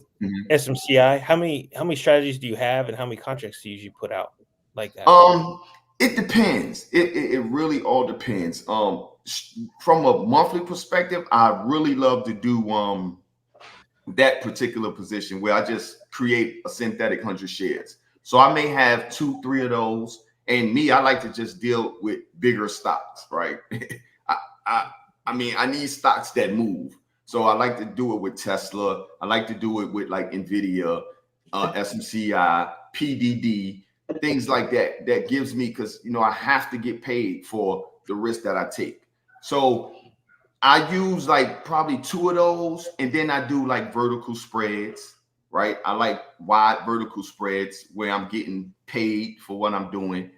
SMCI? How many strategies do you have, and how many contracts do you usually put out like that? It depends. It really all depends. From a monthly perspective, I really love to do that particular position where I just create a synthetic 100 shares. So I may have 2, 3 of those. And I like to just deal with bigger stocks, right? I mean, I need stocks that move. So I like to do it with Tesla. I like to do it with like NVIDIA, SMCI, PDD, things like that. That gives me, because, I have to get paid for the risk that I take. So I use like probably 2 of those. And then I do like vertical spreads, right? I like wide vertical spreads where I'm getting paid for what I'm doing.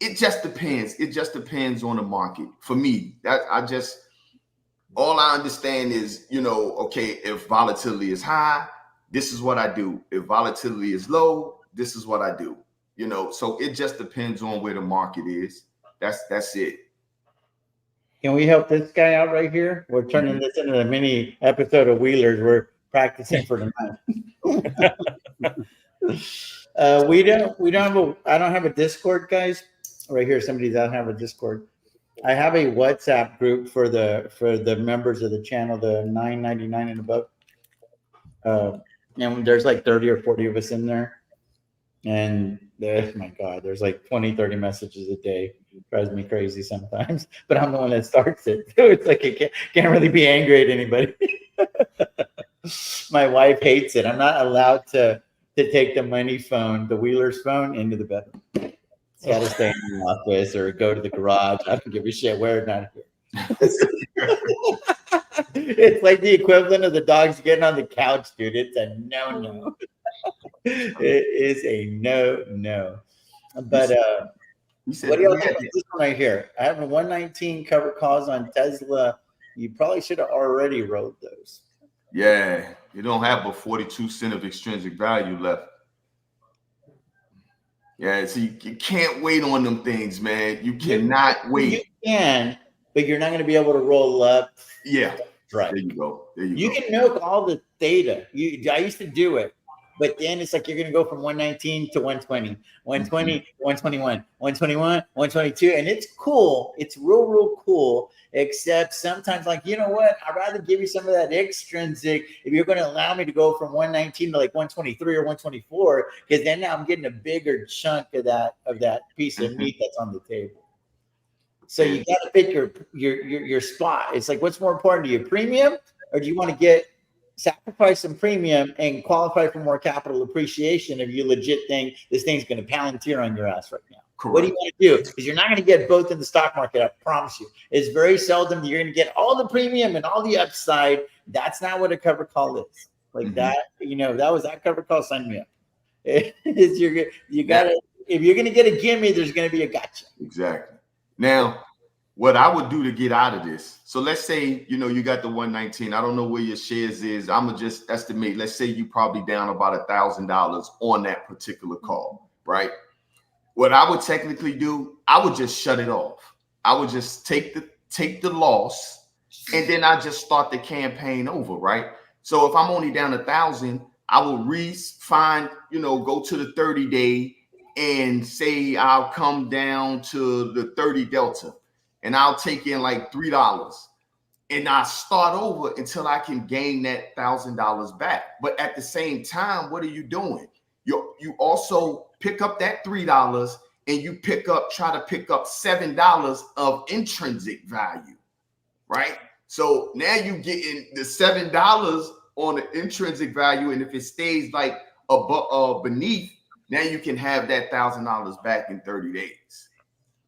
It just depends. It just depends on the market. For me, all I understand is, okay, if volatility is high, this is what I do. If volatility is low, this is what I do. So it just depends on where the market is. That's it. Can we help this guy out right here? We're turning this into a mini episode of Wheelers. We're practicing for tonight. I don't have a Discord, guys. Right here, somebody doesn't have a Discord. I have a WhatsApp group for the members of the channel, the $9.99 and above. And there's like 30 or 40 of us in there. And my God, there's like 20, 30 messages a day. Drives me crazy sometimes, but I'm the one that starts it. So it's like I can't really be angry at anybody. My wife hates it. I'm not allowed to take the money phone, the Wheeler's phone, into the bedroom. It's got to stay in the office or go to the garage. I don't give a shit where it's not here. It's like the equivalent of the dogs getting on the couch, dude. It's a no. It is a no. But what do y'all think about this one right here? I have a 119 cover calls on Tesla. You probably should have already rolled those. Yeah, you don't have but 42 cents of extrinsic value left. Yeah, so you can't wait on them things, man. You cannot wait. You can, but you're not going to be able to roll up. Yeah, right. There you go. You can milk all the data. I used to do it. But then it's like you're going to go from 119 to 120, 120, 121, 121, 122. And it's cool. It's real cool. Except sometimes, like, you know what? I'd rather give you some of that extrinsic if you're going to allow me to go from 119 to like 123 or 124, because then now I'm getting a bigger chunk of that piece of meat that's on the table. So you got to pick your spot. It's like, what's more important to you, premium, or do you want to sacrifice some premium and qualify for more capital appreciation if you legit think this thing's going to palantir on your ass right now? Correct. What do you want to do? Because you're not going to get both in the stock market, I promise you. It's very seldom you're going to get all the premium and all the upside. That's not what a cover call is. Like that, that cover call, sign me up. You got to, if you're going to get a gimme, there's going to be a gotcha. Exactly. Now, what I would do to get out of this. So let's say, you got the 119. I don't know where your shares is. I'm gonna just estimate. Let's say you probably down about $1,000 on that particular call, right? What I would technically do, I would just shut it off. I would just take the loss, and then I just start the campaign over, right? So if I'm only down 1,000, I will go to the 30-day and say I'll come down to the 30 delta, and I'll take in like $3, and I start over until I can gain that $1,000 back. But at the same time, what are you doing? You also pick up that $3, and you try to pick up $7 of intrinsic value, right? So now you getting the $7 on the intrinsic value, and if it stays like beneath, now you can have that $1,000 back in 30 days.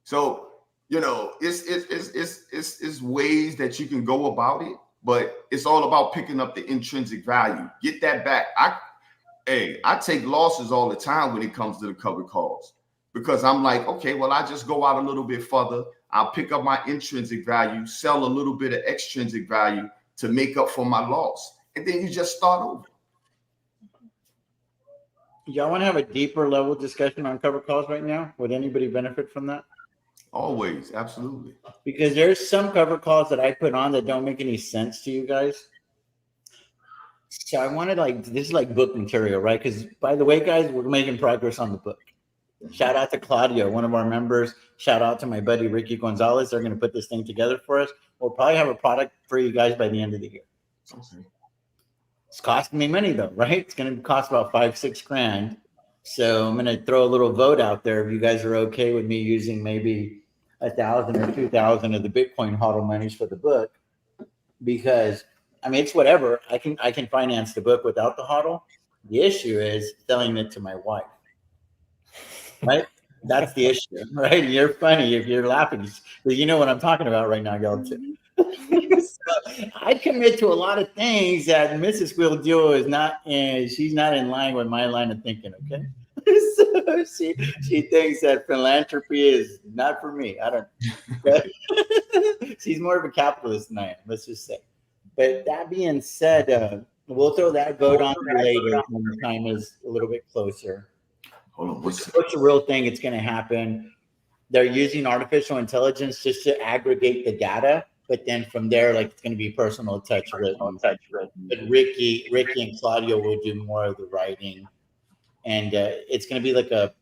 So it's ways that you can go about it, but it's all about picking up the intrinsic value. Get that back. I take losses all the time when it comes to the covered calls, because I'm like, okay, well, I just go out a little bit further. I'll pick up my intrinsic value, sell a little bit of extrinsic value to make up for my loss. And then you just start over. Y'all want to have a deeper level discussion on cover calls right now? Would anybody benefit from that? Always, absolutely. Because there's some cover calls that I put on that don't make any sense to you guys. So I wanted this is like book material, right? Because by the way, guys, we're making progress on the book. Shout out to Claudio, one of our members. Shout out to my buddy Ricky Gonzalez. They're going to put this thing together for us. We'll probably have a product for you guys by the end of the year. Okay. It's costing me money though, right? It's going to cost about $5-6 grand. So I'm going to throw a little vote out there if you guys are okay with me using maybe 1,000 or 2,000 of the Bitcoin HODL monies for the book, because I mean, it's whatever. I can finance the book without the HODL. The issue is selling it to my wife, right? That's the issue, right? You're funny if you're laughing, because you know what I'm talking about right now, y'all. Too. So I commit to a lot of things that Mrs. Will do is not, and she's not in line with my line of thinking. Okay, so she thinks that philanthropy is not for me. I don't. She's more of a capitalist than I am. Let's just say. But that being said, we'll throw that vote on later when the time is a little bit closer. Hold on. What's a real thing? It's going to happen. They're using artificial intelligence just to aggregate the data, but then from there, it's going to be personal touch written. But Ricky and Claudio will do more of the writing, and it's going to be like a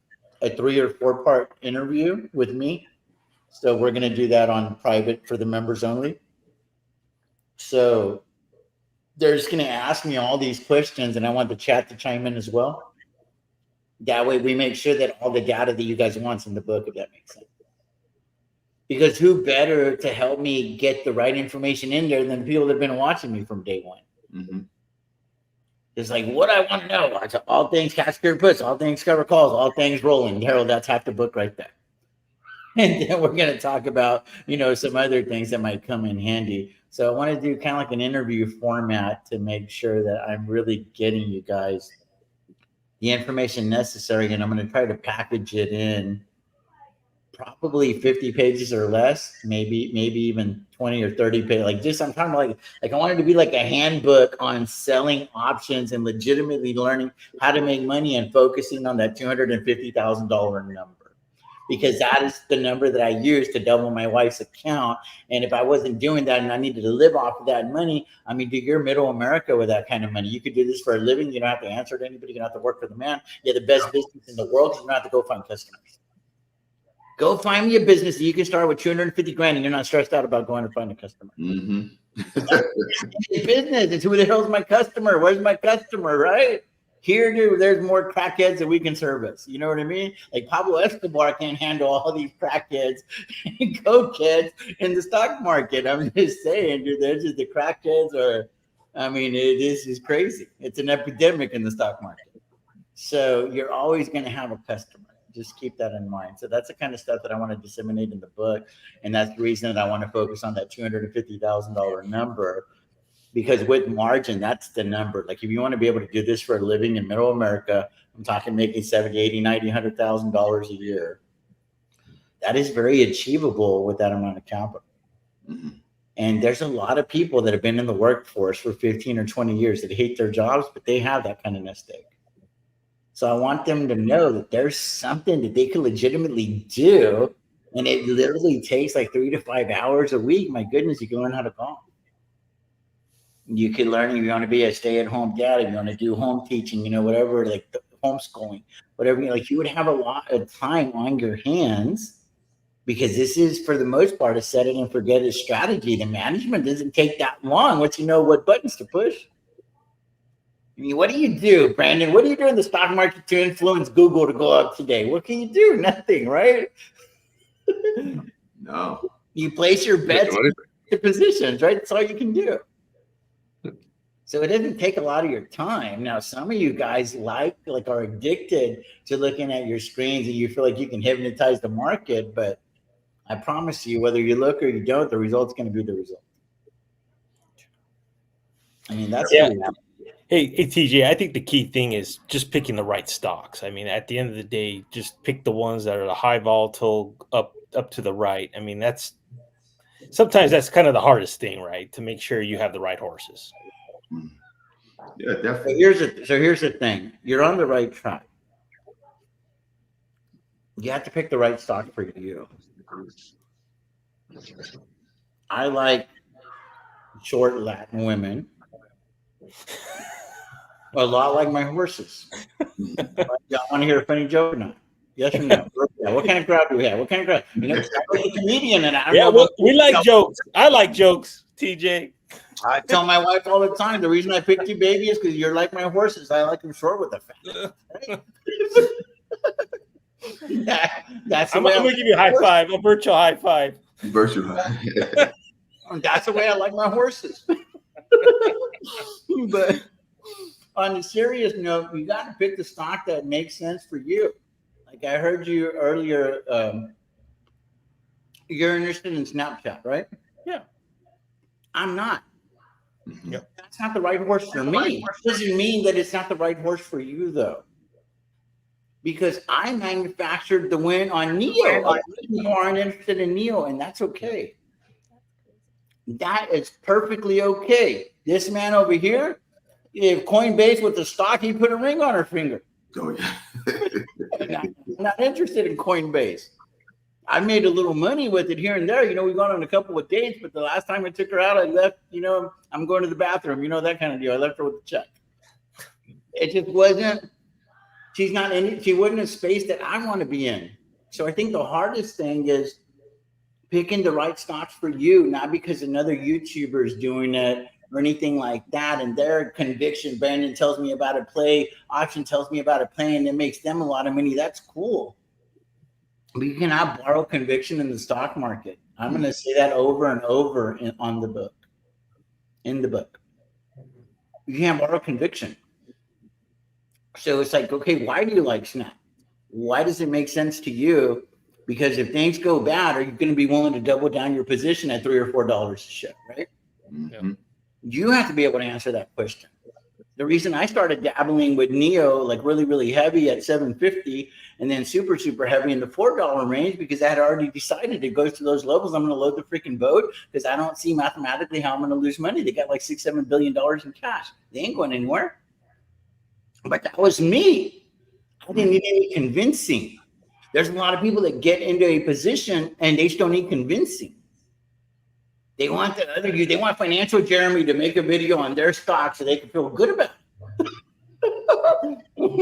3 or 4 part interview with me. So we're going to do that on private for the members only. So they're just going to ask me all these questions, and I want the chat to chime in as well. That way we make sure that all the data that you guys want is in the book, if that makes sense. Because who better to help me get the right information in there than the people that have been watching me from day one? Mm-hmm. It's like, what I want to know. All things cash clear puts, all things cover calls, all things rolling. Harold, that's half the book right there. And then we're going to talk about, some other things that might come in handy. So I want to do kind of like an interview format to make sure that I'm really getting you guys the information necessary, and I'm going to try to package it in probably 50 pages or less, maybe even 20 or 30 pages. I'm talking about like I want it to be like a handbook on selling options and legitimately learning how to make money and focusing on that $250,000 number. Because that is the number that I use to double my wife's account. And if I wasn't doing that and I needed to live off of that money, I mean, you're middle America with that kind of money. You could do this for a living. You don't have to answer to anybody. You don't have to work for the man. You have the best business in the world. You don't have to go find customers. Go find me a business that you can start with 250 grand and you're not stressed out about going to find a customer. Mm-hmm. Business. It's who the hell's my customer? Where's my customer, right? Here, there's more crackheads that we can service. You know what I mean? Like Pablo Escobar can't handle all these crackheads and cokeheads in the stock market. I'm just saying, dude, there's just the crackheads this is crazy. It's an epidemic in the stock market. So you're always going to have a customer. Just keep that in mind. So that's the kind of stuff that I want to disseminate in the book. And that's the reason that I want to focus on that $250,000 number. Because with margin, that's the number. Like if you want to be able to do this for a living in middle America, I'm talking making $70,000, $80,000, $90,000, $100,000 a year. that is very achievable with that amount of capital. Mhm. And there's a lot of people that have been in the workforce for 15 or 20 years that hate their jobs, but they have that kind of nest egg. So I want them to know that there's something that they can legitimately do. And it literally takes like 3 to 5 hours a week. My goodness, you can learn how to golf. You can learn if you want to be a stay-at-home dad, if you want to do home teaching, whatever, like the homeschooling, whatever, like you would have a lot of time on your hands because this is, for the most part, a set it and forget it strategy. The management doesn't take that long once you know what buttons to push. I mean, what do you do, Brandon? What do you do in the stock market to influence Google to go up today? What can you do? Nothing, right? No. You place your bets in positions, right? That's all you can do. So it doesn't take a lot of your time. Now, some of you guys are addicted to looking at your screens and you feel like you can hypnotize the market, but I promise you, whether you look or you don't, the result's going to be the result. I mean, that's the reality. Hey, TJ, I think the key thing is just picking the right stocks. I mean, at the end of the day, just pick the ones that are the high volatile up to the right. I mean, sometimes that's kind of the hardest thing, right? To make sure you have the right horses. Yeah, definitely. So here's the thing. You're on the right track. You have to pick the right stock for you. I like short Latin women. A lot like my horses. Y'all want to hear a funny joke or not? Yes or no? Yeah. What kind of crowd do we have? What kind of crowd? I was a comedian, and I don't know. We like jokes. I like jokes, TJ. I tell my wife all the time, the reason I picked you, baby, is because you're like my horses. I like them short with the fat. That's I'm going to give you a high five, a virtual high five. Virtual. That's the way I like my horses. But on a serious note, you got to pick the stock that makes sense for you. Like I heard you earlier, you're interested in Snapchat, right? Yeah. I'm not. Yep. That's not the right horse for me. It doesn't mean that it's not the right horse for you, though. Because I manufactured the win on Neo. People aren't interested in Neo, and that's okay. That is perfectly okay. This man over here, if Coinbase with the stock, he put a ring on her finger. Oh, yeah. I'm not interested in Coinbase. I made a little money with it here and there. We've gone on a couple of dates, but the last time I took her out, I left, I'm going to the bathroom, that kind of deal. I left her with the check. It just wasn't, she wasn't a space that I want to be in. So I think the hardest thing is picking the right stocks for you, not because another YouTuber is doing it or anything like that. And their conviction, Brandon tells me about a play, Auction tells me about a play, and it makes them a lot of money. That's cool. But you cannot borrow conviction in the stock market. I'm going to say that over and over in the book. You can't borrow conviction. So it's like, okay, why do you like Snap? Why does it make sense to you? Because if things go bad, are you going to be willing to double down your position at $3 or $4 a share, right? Mm-hmm. You have to be able to answer that question. The reason I started dabbling with Neo, like really, really heavy at 750 and then super, super heavy in the $4 range, because I had already decided it goes to those levels. I'm going to load the freaking boat because I don't see mathematically how I'm going to lose money. They got like $6-7 billion in cash. They ain't going anywhere. But that was me. I didn't need any convincing. There's a lot of people that get into a position and they just don't need convincing. They want they want Financial Jeremy to make a video on their stock so they can feel good about it.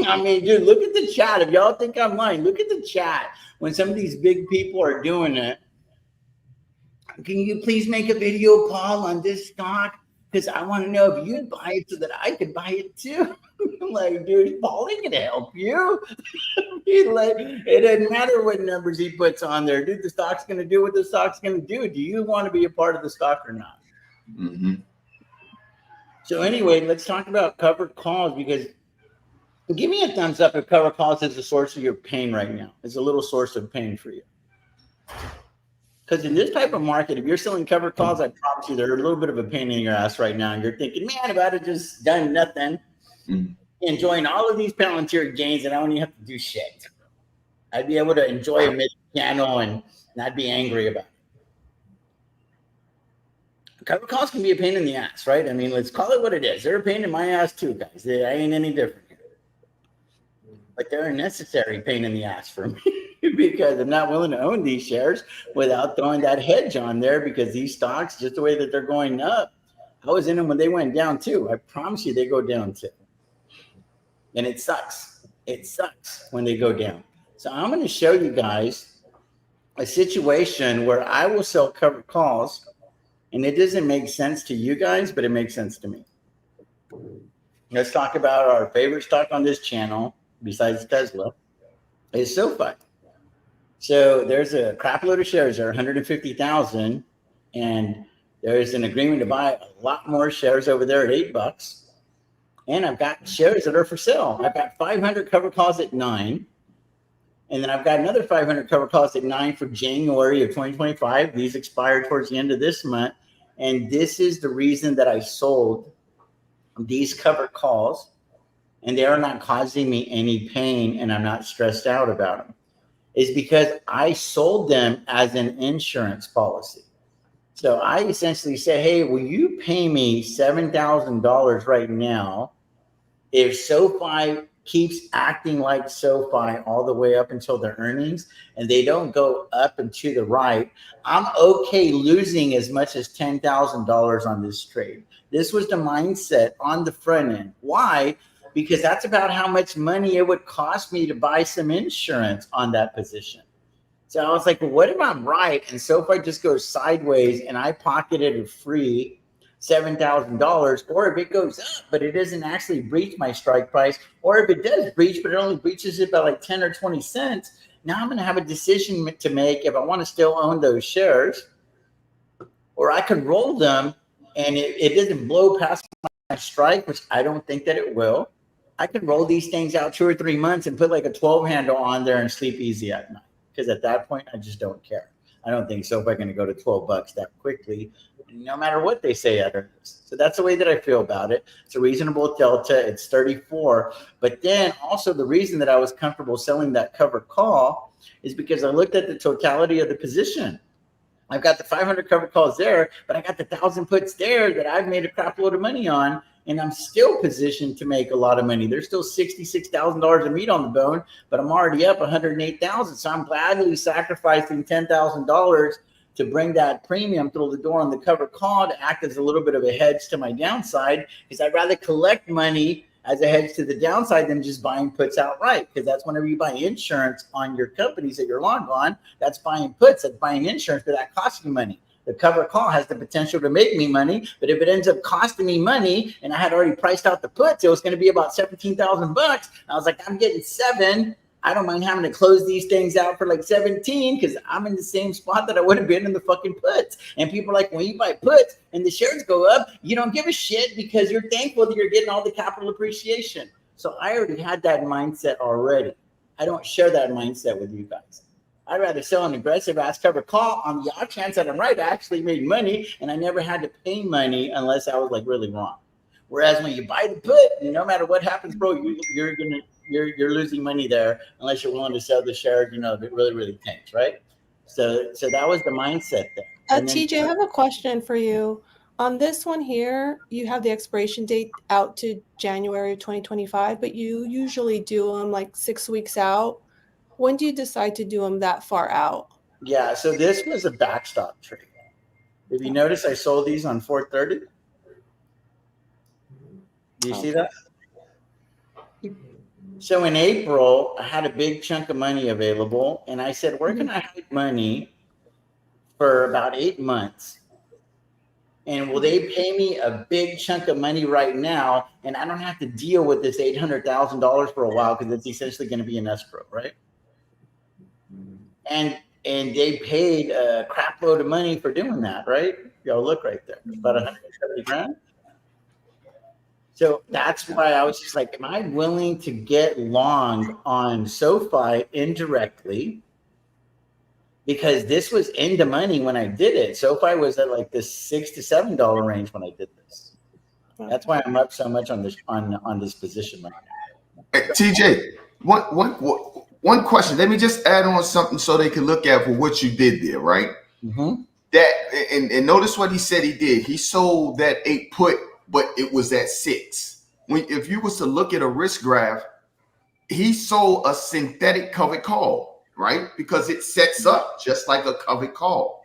I mean, dude, look at the chat. If y'all think I'm lying, look at the chat. When some of these big people are doing it, can you please make a video, Paul, on this stock? Because I want to know if you'd buy it so that I could buy it too. I'm like, dude, Paul ain't gonna help you. It doesn't matter what numbers he puts on there, dude. The stock's gonna do what the stock's gonna do. Do you want to be a part of the stock or not? Mm-hmm. So anyway, let's talk about covered calls, because give me a thumbs up if covered calls is a source of your pain right now. It's a little source of pain for you. Because in this type of market, if you're selling covered calls, I promise you they're a little bit of a pain in your ass right now. And you're thinking, man, if I'd have just done nothing, enjoying all of these Palantir gains and I don't even have to do shit. I'd be able to enjoy a mid piano and not be angry about it. Cover calls can be a pain in the ass, right? I mean, let's call it what it is. They're a pain in my ass too, guys. I ain't any different here. But they're a necessary pain in the ass for me because I'm not willing to own these shares without throwing that hedge on there because these stocks, just the way that they're going up, I was in them when they went down too. I promise you they go down too. And it sucks. It sucks when they go down. So I'm going to show you guys a situation where I will sell covered calls. And it doesn't make sense to you guys, but it makes sense to me. Let's talk about our favorite stock on this channel, besides Tesla, is SoFi. So there's a crap load of shares there, 150,000, and there's an agreement to buy a lot more shares over there at $8. And I've got shares that are for sale. I've got 500 cover calls at 9. And then I've got another 500 cover calls at 9 for January of 2025. These expire towards the end of this month. And this is the reason that I sold these cover calls. And they are not causing me any pain and I'm not stressed out about them. Is because I sold them as an insurance policy. So I essentially said, hey, will you pay me $7,000 right now if SoFi keeps acting like SoFi all the way up until their earnings and they don't go up and to the right? I'm okay losing as much as $10,000 on this trade. This was the mindset on the front end. Why? Because that's about how much money it would cost me to buy some insurance on that position. So I was like, well, what if I'm right? And SoFi just goes sideways and I pocketed a free $7,000, or if it goes up, but it doesn't actually breach my strike price, or if it does breach, but it only breaches it by like 10 or 20 cents. Now I'm going to have a decision to make if I want to still own those shares, or I could roll them and it doesn't blow past my strike, which I don't think that it will. I could roll these things out 2 or 3 months and put like a 12 handle on there and sleep easy at night. Because at that point, I just don't care. I don't think SoFi going to go to $12 that quickly, no matter what they say at earnings. So that's the way that I feel about it. It's a reasonable delta. It's 34. But then also the reason that I was comfortable selling that cover call is because I looked at the totality of the position. I've got the 500 cover calls there, but I got the 1,000 puts there that I've made a crap load of money on, and I'm still positioned to make a lot of money. There's still $66,000 of meat on the bone, but I'm already up $108,000. So I'm gladly sacrificing $10,000 to bring that premium through the door on the cover call to act as a little bit of a hedge to my downside, because I'd rather collect money as a hedge to the downside than just buying puts outright. Because that's whenever you buy insurance on your companies that you're long on, that's buying puts, that's buying insurance, but that costs you money. The cover call has the potential to make me money, but if it ends up costing me money and I had already priced out the puts, it was going to be about $17,000. I was like, I'm getting 7. I don't mind having to close these things out for like 17 because I'm in the same spot that I would have been in the fucking puts. And people are like, when you buy puts and the shares go up, you don't give a shit because you're thankful that you're getting all the capital appreciation. So I already had that mindset already. I don't share that mindset with you guys. I'd rather sell an aggressive ass cover call on the odd chance that I'm right. I actually made money and I never had to pay money unless I was like really wrong. Whereas when you buy the put, no matter what happens, bro, you're losing money there unless you're willing to sell the shares, that really tanks, right? So that was the mindset there. TJ, I have a question for you. On this one here, you have the expiration date out to January of 2025, but you usually do them like 6 weeks out. When do you decide to do them that far out? Yeah, so this was a backstop trade. If you notice, I sold these on 430. Do you see that? So in April, I had a big chunk of money available, and I said, where can I hide money for about 8 months? And will they pay me a big chunk of money right now, and I don't have to deal with this $800,000 for a while because it's essentially going to be an escrow, right? And they paid a crap load of money for doing that, right? Y'all look right there, about 170 grand. So that's why I was just like, am I willing to get long on SoFi indirectly? Because this was in the money when I did it. SoFi was at like the $6 to $7 range when I did this. That's why I'm up so much on this on this position right now. TJ, what one question. Let me just add on something so they can look at for what you did there, right? Mm-hmm. That and notice what he said he did. He sold that 8 put, but it was at 6. If you was to look at a risk graph, he sold a synthetic covered call, right? Because it sets up just like a covered call.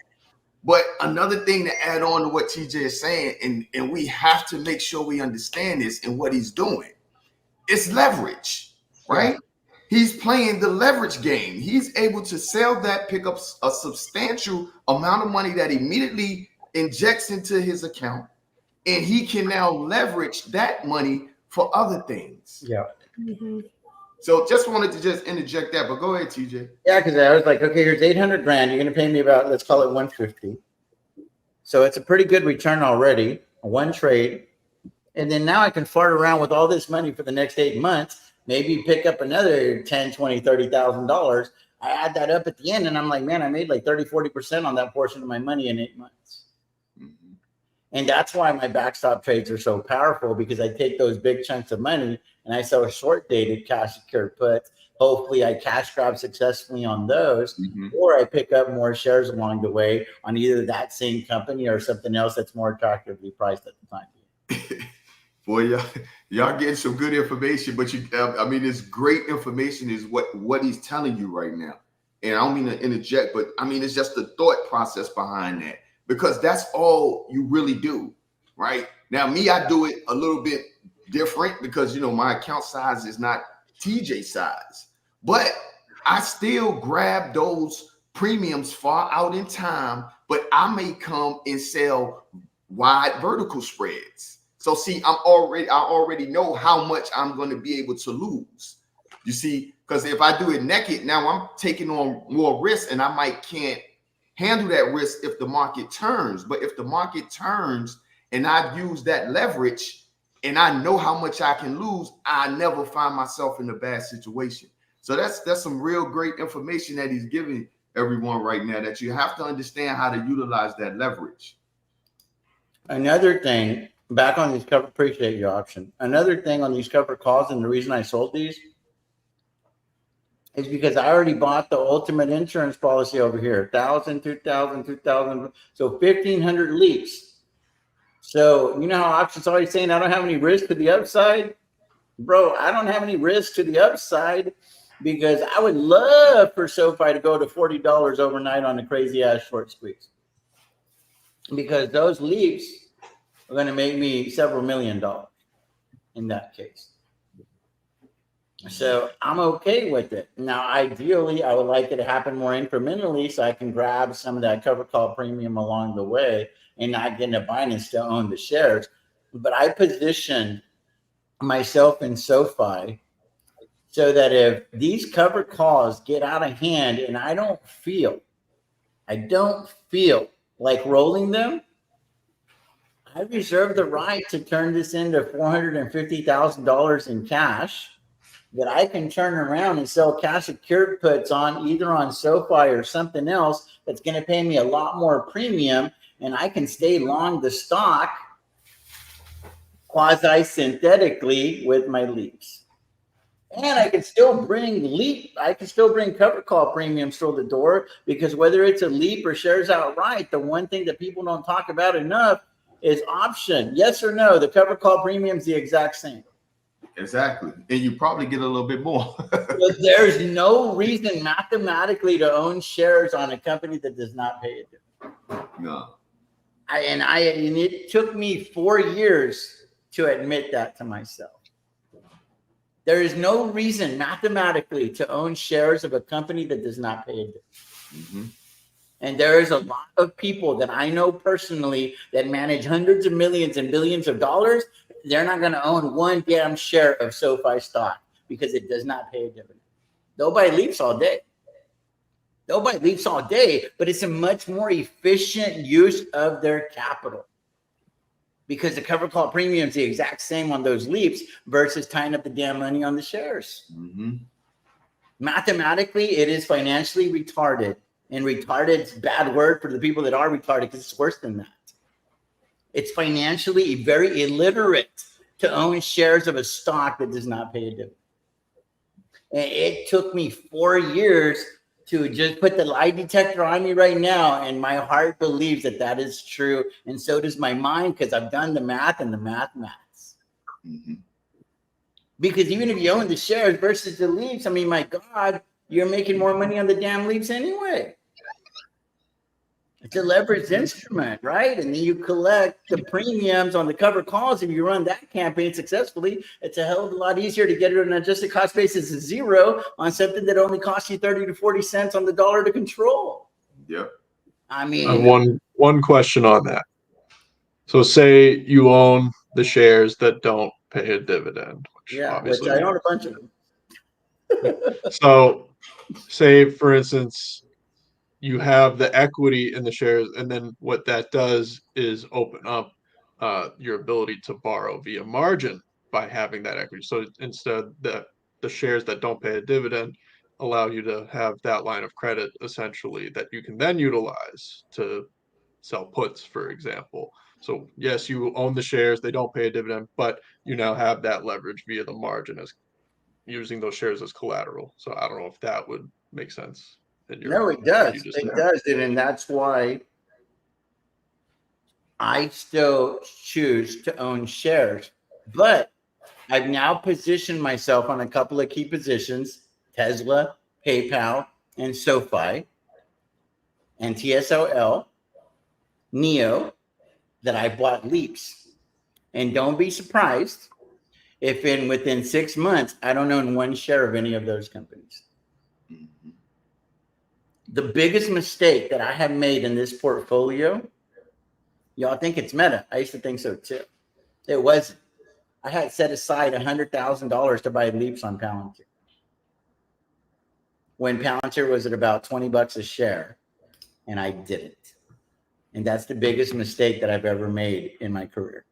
But another thing to add on to what TJ is saying, and we have to make sure we understand this and what he's doing, it's leverage, right? Yeah. He's playing the leverage game. He's able to sell that, pick up a substantial amount of money that immediately injects into his account, and he can now leverage that money for other things. Yeah. Mm-hmm. So just wanted to just interject that, but go ahead, TJ. Yeah, because I was like, okay, here's 800 grand. You're going to pay me about, let's call it 150. So it's a pretty good return already, one trade. And then now I can fart around with all this money for the next 8 months, maybe pick up another 10, 20, $30,000. I add that up at the end and I'm like, man, I made like 30, 40% on that portion of my money in 8 months. Mm-hmm. And that's why my backstop trades are so powerful, because I take those big chunks of money and I sell short dated cash secured puts. Hopefully I cash grab successfully on those, mm-hmm. or I pick up more shares along the way on either that same company or something else that's more attractively priced at the time. Boy, y'all getting some good information, but I mean, this great information is what he's telling you right now. And I don't mean to interject, but I mean, it's just the thought process behind that, because that's all you really do, right? Now, me, I do it a little bit different because, you know, my account size is not TJ size, but I still grab those premiums far out in time, but I may come and sell wide vertical spreads. So see, I already know how much I'm going to be able to lose. You see, because if I do it naked, now I'm taking on more risk, and I can't handle that risk if the market turns. But if the market turns and I've used that leverage and I know how much I can lose, I never find myself in a bad situation. So that's some real great information that he's giving everyone right now, that you have to understand how to utilize that leverage. Another thing, back on these cover, appreciate your option. Another thing on these cover calls, and the reason I sold these is because I already bought the ultimate insurance policy over here, 1,000, 2,000, 2,000, so 1,500 leaps. So you know how options always saying I don't have any risk to the upside? Bro, I don't have any risk to the upside, because I would love for SoFi to go to $40 overnight on a crazy ass short squeeze, because those leaps are going to make me several $1 million in that case. So I'm okay with it. Now, ideally, I would like it to happen more incrementally so I can grab some of that cover call premium along the way and not get in a bind and still own the shares. But I positioned myself in SoFi so that if these cover calls get out of hand and I don't feel like rolling them, I reserve the right to turn this into $450,000 in cash that I can turn around and sell cash secured puts on, either on SoFi or something else that's going to pay me a lot more premium, and I can stay long the stock quasi-synthetically with my leaps. And I can still bring cover call premiums through the door, because whether it's a leap or shares outright, the one thing that people don't talk about enough is option. Yes or no, the cover call premium is the exact same. Exactly. And you probably get a little bit more. So there's no reason mathematically to own shares on a company that does not pay a dividend. No. And it took me 4 years to admit that to myself. There is no reason mathematically to own shares of a company that does not pay a dividend. Mm-hmm. And there is a lot of people that I know personally that manage hundreds of millions and billions of dollars. They're not going to own one damn share of SoFi stock because it does not pay a dividend. Nobody leaps all day. But it's a much more efficient use of their capital, because the cover call premium is the exact same on those leaps versus tying up the damn money on the shares. Mm-hmm. Mathematically, it is financially retarded. And retarded's a bad word for the people that are retarded, because it's worse than that. It's financially very illiterate to own shares of a stock that does not pay a dividend. And it took me 4 years to just put the lie detector on me right now. And my heart believes that that is true. And so does my mind, because I've done the math and the maths. Mm-hmm. Because even if you own the shares versus the leaps, I mean, my God, you're making more money on the damn leaps anyway. It's a leveraged instrument, right? And then you collect the premiums on the cover calls. If you run that campaign successfully, it's a hell of a lot easier to get it on an adjusted cost basis of 0 on something that only costs you 30 to 40 cents on the dollar to control. Yep. I I have mean, one question on that. So say you own the shares that don't pay a dividend, which yeah, which obviously I own a bunch of them. so say for instance you have the equity in the shares, and then what that does is open up your ability to borrow via margin by having that equity. So instead, the shares that don't pay a dividend allow you to have that line of credit essentially that you can then utilize to sell puts, for example. So yes, you own the shares, they don't pay a dividend, but you now have that leverage via the margin as using those shares as collateral. So I don't know if that would make sense in your No, it what you does. just It said. does. And that's why I still choose to own shares. But I've now positioned myself on a couple of key positions: Tesla, PayPal, and SoFi, and TSOL, NEO, that I bought leaps. And don't be surprised if within 6 months, I don't own one share of any of those companies. Mm-hmm. The biggest mistake that I have made in this portfolio, y'all think it's Meta. I used to think so too. It wasn't. I had set aside $100,000 to buy leaps on Palantir when Palantir was at about $20 a share, and I didn't. And that's the biggest mistake that I've ever made in my career.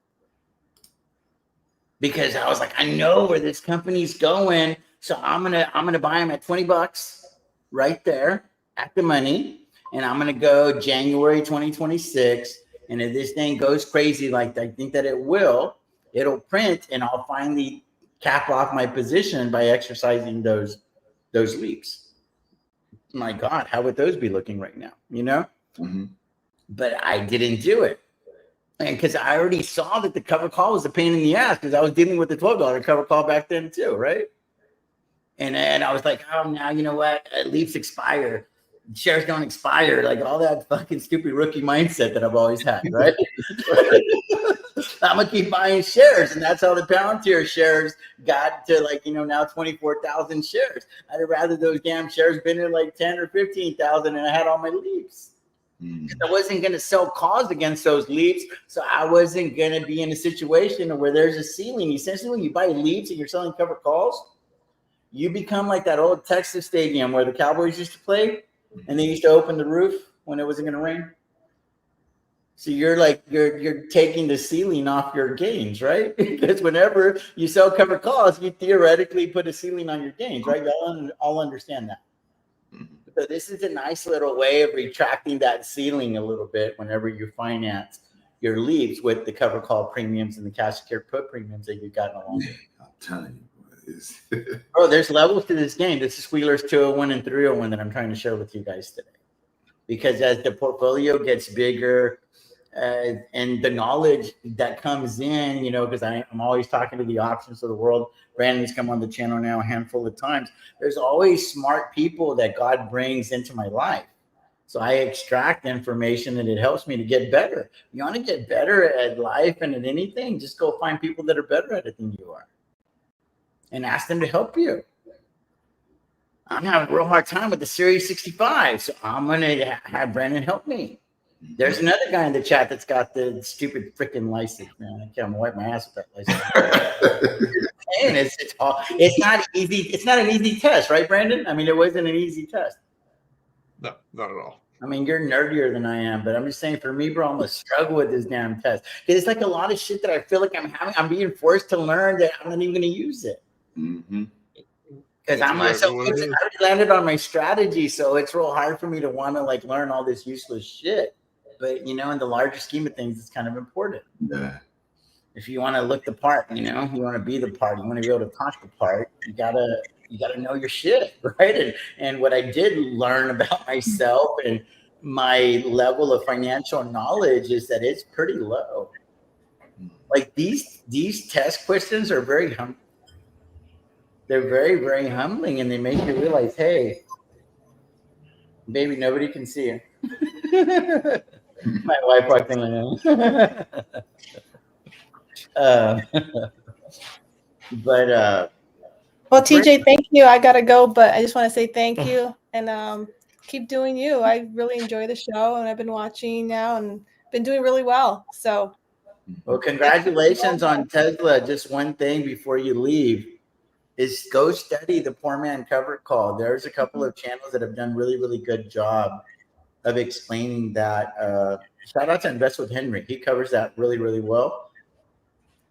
Because I was like, I know where this company's going, so I'm gonna buy them at $20 right there at the money, and I'm gonna go January 2026. And if this thing goes crazy like I think that it will, it'll print, and I'll finally cap off my position by exercising those leaps. My God, how would those be looking right now? You know? Mm-hmm. But I didn't do it. And because I already saw that the cover call was a pain in the ass, because I was dealing with the $12 cover call back then too, right? And I was like, oh, now you know what? Leaps expire, shares don't expire, like all that fucking stupid rookie mindset that I've always had, right? I'm gonna keep buying shares, and that's how the Palantir shares got to now 24,000 shares. I'd rather those damn shares been in like 10 or 15,000, and I had all my leaps. I wasn't going to sell calls against those leaps, so I wasn't going to be in a situation where there's a ceiling. Essentially, when you buy leaps and you're selling cover calls, you become like that old Texas stadium where the Cowboys used to play, and they used to open the roof when it wasn't going to rain. So you're taking the ceiling off your gains, right? Because whenever you sell cover calls, you theoretically put a ceiling on your gains, right? Y'all all understand that. So this is a nice little way of retracting that ceiling a little bit whenever you finance your leaps with the cover call premiums and the cash secured put premiums that you've gotten along with. I'm telling you, Bro, there's levels to this game. This is Wheeler's 201 and 301 that I'm trying to share with you guys today. Because as the portfolio gets bigger, and the knowledge that comes in, because I'm always talking to the options of the world. Brandon's come on the channel now a handful of times. There's always smart people that God brings into my life. So I extract information and it helps me to get better. You want to get better at life and at anything, just go find people that are better at it than you are and ask them to help you. I'm having a real hard time with the Series 65, so I'm going to have Brandon help me. There's another guy in the chat that's got the stupid freaking license, man. I can't wipe my ass with that license. And it's not easy. It's not an easy test, right, Brandon? I mean, it wasn't an easy test. No, not at all. I mean, you're nerdier than I am, but I'm just saying for me, bro, I'm going to struggle with this damn test. Because it's like a lot of shit that I feel like I'm being forced to learn that I'm not even going to use it. Because I'm myself, I already landed on my strategy, so it's real hard for me to want to learn all this useless shit. But in the larger scheme of things, it's kind of important. Yeah. If you want to look the part, you want to be the part, you want to be able to talk the part, you gotta you got to know your shit, right? And what I did learn about myself and my level of financial knowledge is that it's pretty low. Like these test questions are they're very, very humbling, and they make you realize, hey, baby, nobody can see you. My wife walked in. uh, but Well, TJ, thank you. I gotta go, but I just want to say thank you and keep doing you. I really enjoy the show, and I've been watching now and been doing really well. So, well, congratulations on Tesla. Just one thing before you leave is go study the Poor Man Cover Call. There's a couple of channels that have done really, really good job of explaining that. Shout out to Invest with Henry. He covers that really, really well.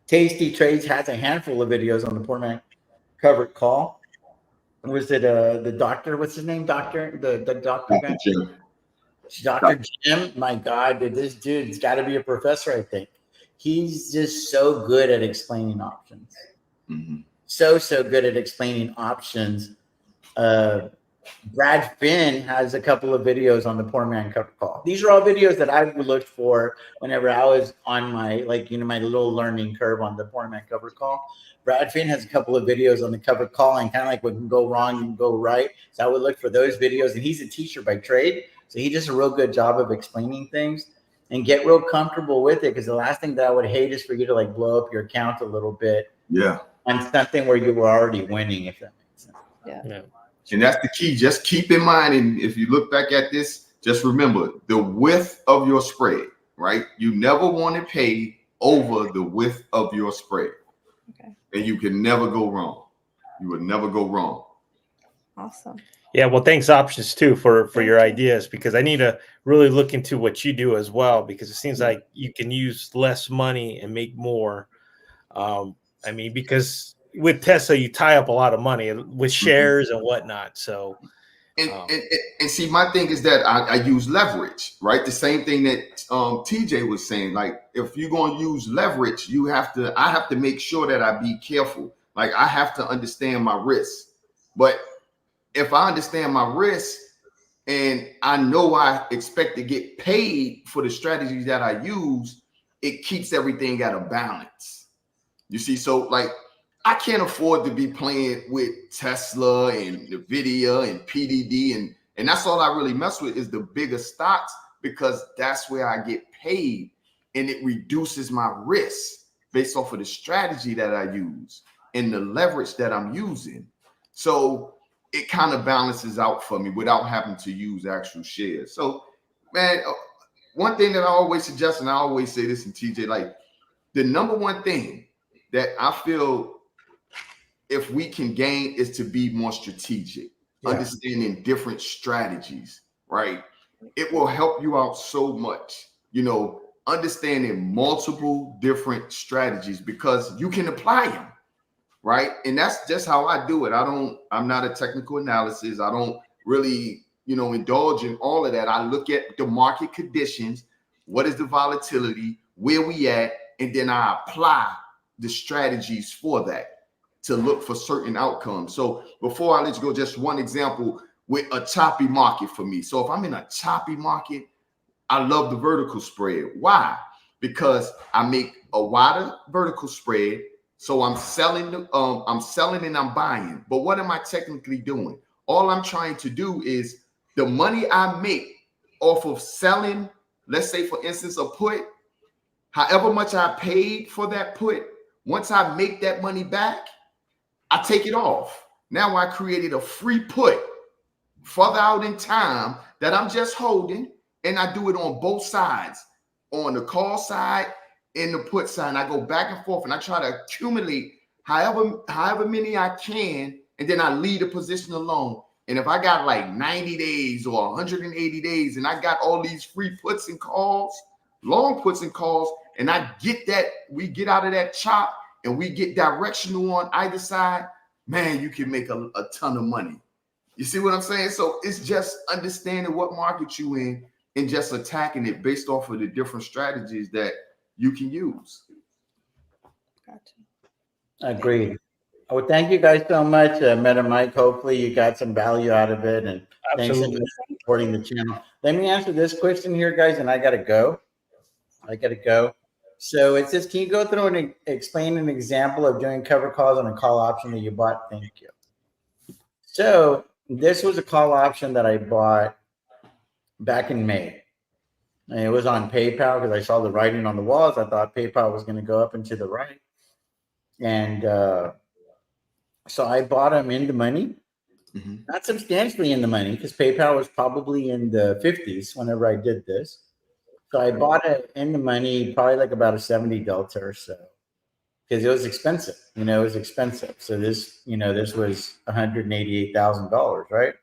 Tasty Trades has a handful of videos on the Poor Man Cover Call. Was it the doctor? What's his name? Doctor? The doctor guy? Dr. Jim. My God, this dude's got to be a professor, I think. He's just so good at explaining options. Mm-hmm. So good at explaining options. Brad Finn has a couple of videos on the Poor Man Cover Call. These are all videos that I looked for whenever I was on my, my little learning curve on the Poor Man Cover Call. Brad Finn has a couple of videos on the cover call and kind of like what can go wrong and go right. So I would look for those videos. And he's a teacher by trade. So he does a real good job of explaining things and get real comfortable with it. Because the last thing that I would hate is for you to like blow up your account a little bit. Yeah. On something where you were already winning, if that makes sense. Yeah. And that's the key. Just keep in mind, and if you look back at this, just remember the width of your spread, right? You never want to pay over the width of your spread. Okay. And you can never go wrong. You would never go wrong. Awesome. Yeah, well, thanks Options too for your ideas, because I need to really look into what you do as well, because it seems like you can use less money and make more. I mean, because with Tesla, you tie up a lot of money with shares and whatnot. So, and see, my thing is that I use leverage, right? The same thing that TJ was saying. Like, if you're going to use leverage, I have to make sure that I be careful. Like, I have to understand my risk. But if I understand my risk and I know I expect to get paid for the strategies that I use, it keeps everything at a balance. You see, so like I can't afford to be playing with Tesla and NVIDIA and PDD, and that's all I really mess with is the bigger stocks, because that's where I get paid, and it reduces my risk based off of the strategy that I use and the leverage that I'm using. So it kind of balances out for me without having to use actual shares. So, man, one thing that I always suggest, and I always say this in TJ, like the number one thing that I feel if we can gain is to be more strategic, understanding different strategies, right? It will help you out so much, understanding multiple different strategies, because you can apply them, right? And that's just how I do it. I'm not a technical analysis. I don't really, indulge in all of that. I look at the market conditions, what is the volatility, where we at, and then I apply the strategies for that to look for certain outcomes. So before I let you go, just one example with a choppy market for me. So if I'm in a choppy market, I love the vertical spread. Why? Because I make a wider vertical spread. So I'm selling and I'm buying. But what am I technically doing? All I'm trying to do is the money I make off of selling, let's say for instance, a put, however much I paid for that put, once I make that money back, I take it off. Now I created a free put further out in time that I'm just holding, and I do it on both sides, on the call side and the put side. I go back and forth and I try to accumulate however many I can, and then I leave the position alone. And if I got like 90 days or 180 days and I got all these free puts and calls, long puts and calls, and we get out of that chop and we get directional on either side, man, you can make a ton of money. You see what I'm saying? So it's just understanding what market you in and just attacking it based off of the different strategies that you can use. Gotcha. Agreed. Well, thank you guys so much, Meta Mike. Hopefully you got some value out of it, and thanks so Absolutely. much for supporting the channel. Let me answer this question here, guys, and I gotta go. So it says, can you go through and explain an example of doing cover calls on a call option that you bought? Thank you. So this was a call option that I bought back in May. And it was on PayPal because I saw the writing on the walls. I thought PayPal was going to go up and to the right. And so I bought them in the money, not substantially in the money, because PayPal was probably in the 50s whenever I did this. So I bought it in the money, probably like about a 70 delta or so, because it was expensive. It was expensive. So this was $188,000, right?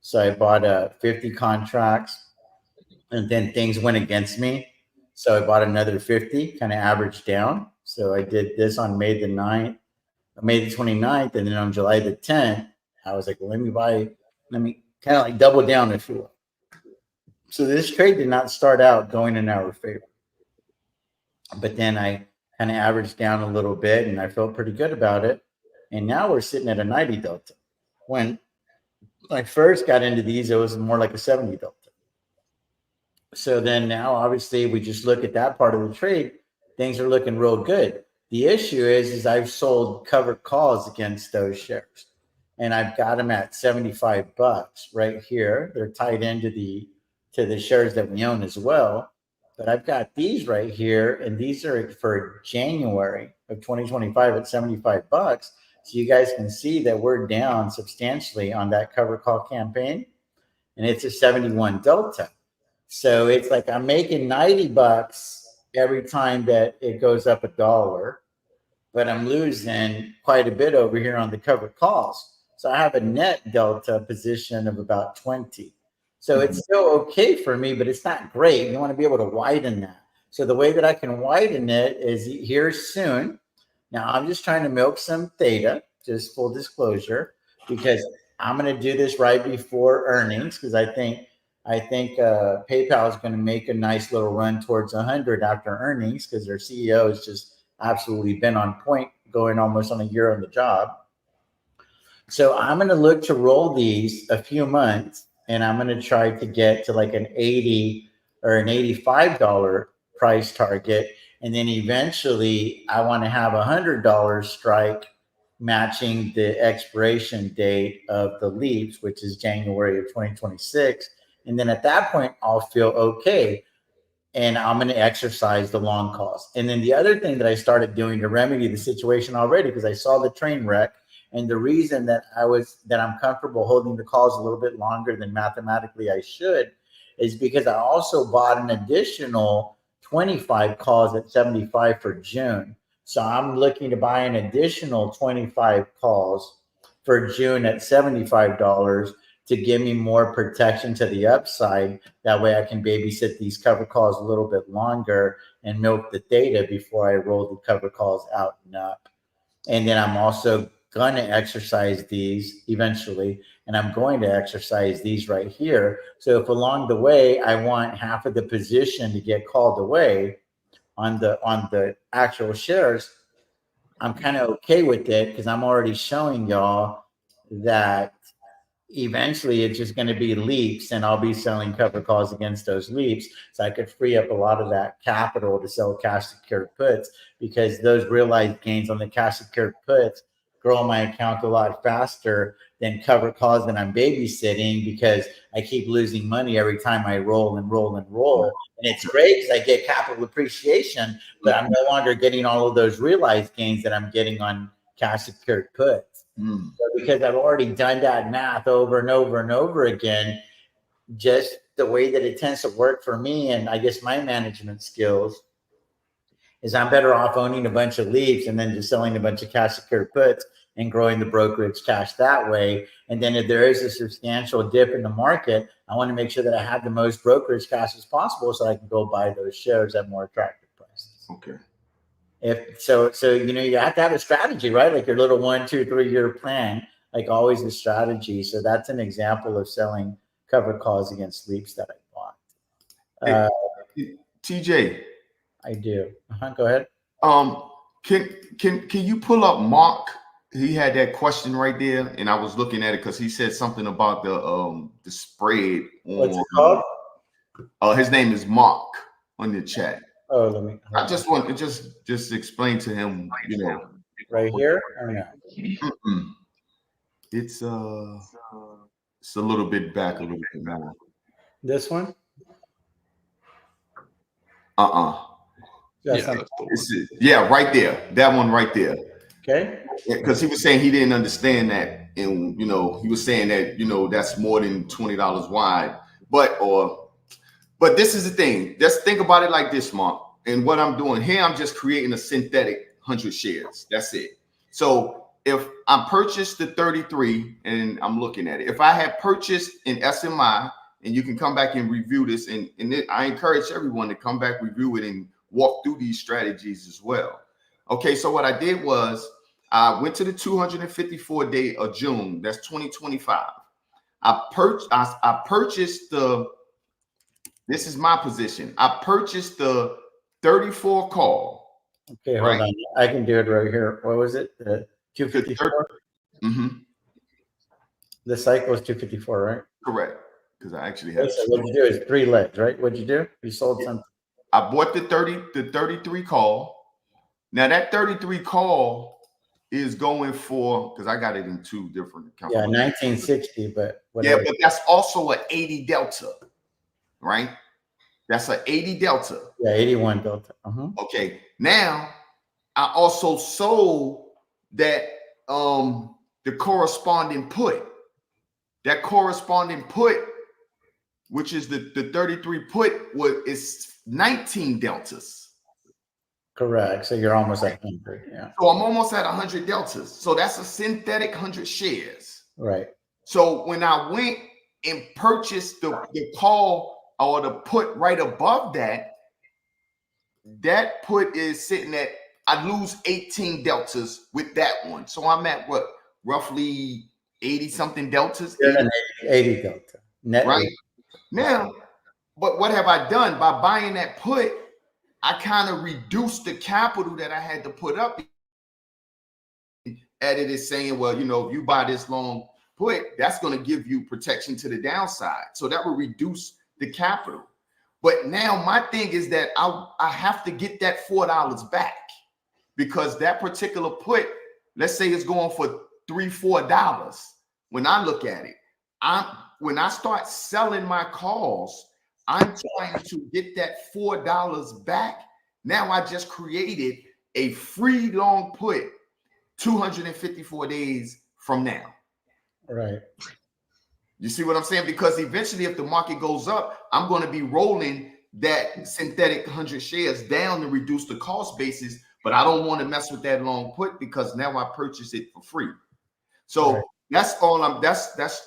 So I bought 50 contracts, and then things went against me. So I bought another 50, kind of averaged down. So I did this on May the 9th, May the 29th, and then on July the 10th, I was like, well, let me kind of like double down if you will. So this trade did not start out going in our favor. But then I kind of averaged down a little bit and I felt pretty good about it. And now we're sitting at a 90 delta. When I first got into these, it was more like a 70 delta. So then now, obviously, we just look at that part of the trade. Things are looking real good. The issue is I've sold covered calls against those shares, and I've got them at $75 right here. They're tied into the shares that we own as well. But I've got these right here, and these are for January of 2025 at $75. So you guys can see that we're down substantially on that cover call campaign, and it's a 71 delta. So it's like I'm making $90 every time that it goes up $1, but I'm losing quite a bit over here on the covered calls. So I have a net delta position of about 20. So it's still okay for me, but it's not great. You want to be able to widen that. So the way that I can widen it is here soon. Now I'm just trying to milk some theta, just full disclosure, because I'm going to do this right before earnings because I think PayPal is going to make a nice little run towards 100 after earnings because their CEO has just absolutely been on point, going almost on a year on the job. So I'm going to look to roll these a few months, and I'm going to try to get to like an 80 or an $85 price target. And then eventually I want to have $100 strike matching the expiration date of the leaps, which is January of 2026. And then at that point, I'll feel okay. And I'm going to exercise the long calls. And then the other thing that I started doing to remedy the situation already, because I saw the train wreck, and the reason that I'm comfortable holding the calls a little bit longer than mathematically I should, is because I also bought an additional 25 calls at 75 for June. So I'm looking to buy an additional 25 calls for June at $75 to give me more protection to the upside. That way I can babysit these cover calls a little bit longer and milk the theta before I roll the cover calls out and up. And then I'm also going to exercise these eventually, and I'm going to exercise these right here. So if along the way I want half of the position to get called away on the actual shares, I'm kind of okay with it because I'm already showing y'all that eventually it's just going to be leaps, and I'll be selling cover calls against those leaps. So I could free up a lot of that capital to sell cash secured puts, because those realized gains on the cash secured puts grow my account a lot faster than cover calls that I'm babysitting, because I keep losing money every time I roll and roll and roll. And it's great because I get capital appreciation, but I'm no longer getting all of those realized gains that I'm getting on cash secured puts. So because I've already done that math over and over and over again, just the way that it tends to work for me, and I guess my management skills, is I'm better off owning a bunch of leaps and then just selling a bunch of cash secured puts and growing the brokerage cash that way. And then if there is a substantial dip in the market, I want to make sure that I have the most brokerage cash as possible so I can go buy those shares at more attractive prices. Okay. If so, you have to have a strategy, right? Like your little 1, 2, 3 year plan, like always a strategy. So that's an example of selling covered calls against leaps that I bought. TJ, I do. Go ahead. Can you pull up Mark he had that question right there, and I was looking at it because he said something about the spread What's on. it called? His name is Mark on the chat. Oh, let me. I just want to just explain to him, Right here or no? mm-mm. It's it's a little bit back, a little bit more. This one? Yeah, That's not- that's the one. Yeah, right there. That one right there. okay. Because he was saying he didn't understand that, and he was saying that that's more than $20 wide. But this is the thing. Just think about it like this, Mark. And what I'm doing here, I'm just creating a synthetic 100 shares. That's it. So if I purchased the 33, and I'm looking at it, if I had purchased an SMI, and you can come back and review this, and I encourage everyone to come back, review it, and walk through these strategies as well. Okay, so what I did was I went to the 254 day of June. That's 2025. I purchased the. This is my position. I purchased the 34 call. Okay, hold on. I can do it right here. What was it? The 254? Mm-hmm. The cycle is 254, right? Correct. Because I actually had. So what you do is 3 legs, right? What'd you do? You sold something. I bought the 33 call. Now that 33 call is going for, because I got it in 2 different accounts. Yeah, 1960, but whatever. Yeah, but that's also an 80 delta, right? That's an 80 delta. Yeah, 81 delta. Okay. Now I also sold that the corresponding put. That corresponding put, which is the 33 put, is 19 deltas. Correct. So you're almost at 100. Yeah. So I'm almost at 100 deltas. So that's a synthetic 100 shares. Right. So when I went and purchased the call or the put right above that, that put is sitting at, I lose 18 deltas with that one. So I'm at what, roughly 80 something deltas? 80 delta. Net right? 80. Now, but what have I done? By buying that put, I kind of reduced the capital that I had to put up. At it is saying, well, if you buy this long put, that's going to give you protection to the downside. So that will reduce the capital. But now my thing is that I have to get that $4 back, because that particular put, let's say it's going for $3-4. When I look at it, when I start selling my calls, I'm trying to get that $4 back. Now I just created a free long put 254 days from now. Right. You see what I'm saying? Because eventually, if the market goes up, I'm going to be rolling that synthetic 100 shares down to reduce the cost basis. But I don't want to mess with that long put, because now I purchase it for free. So right. That's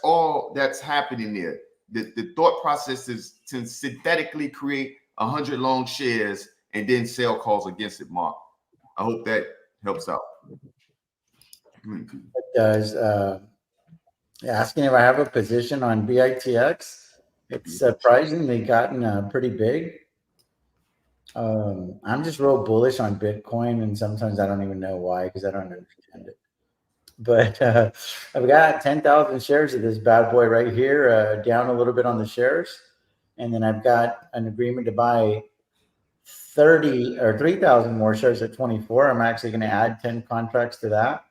all that's happening there. The thought process is to synthetically create 100 long shares and then sell calls against it, Mark. I hope that helps out. It does. Asking if I have a position on BITX. It's surprisingly gotten pretty big. I'm just real bullish on Bitcoin, and sometimes I don't even know why, because I don't understand it. But I've got 10,000 shares of this bad boy right here, down a little bit on the shares. And then I've got an agreement to buy 30 or 3,000 more shares at 24. I'm actually going to add 10 contracts to that.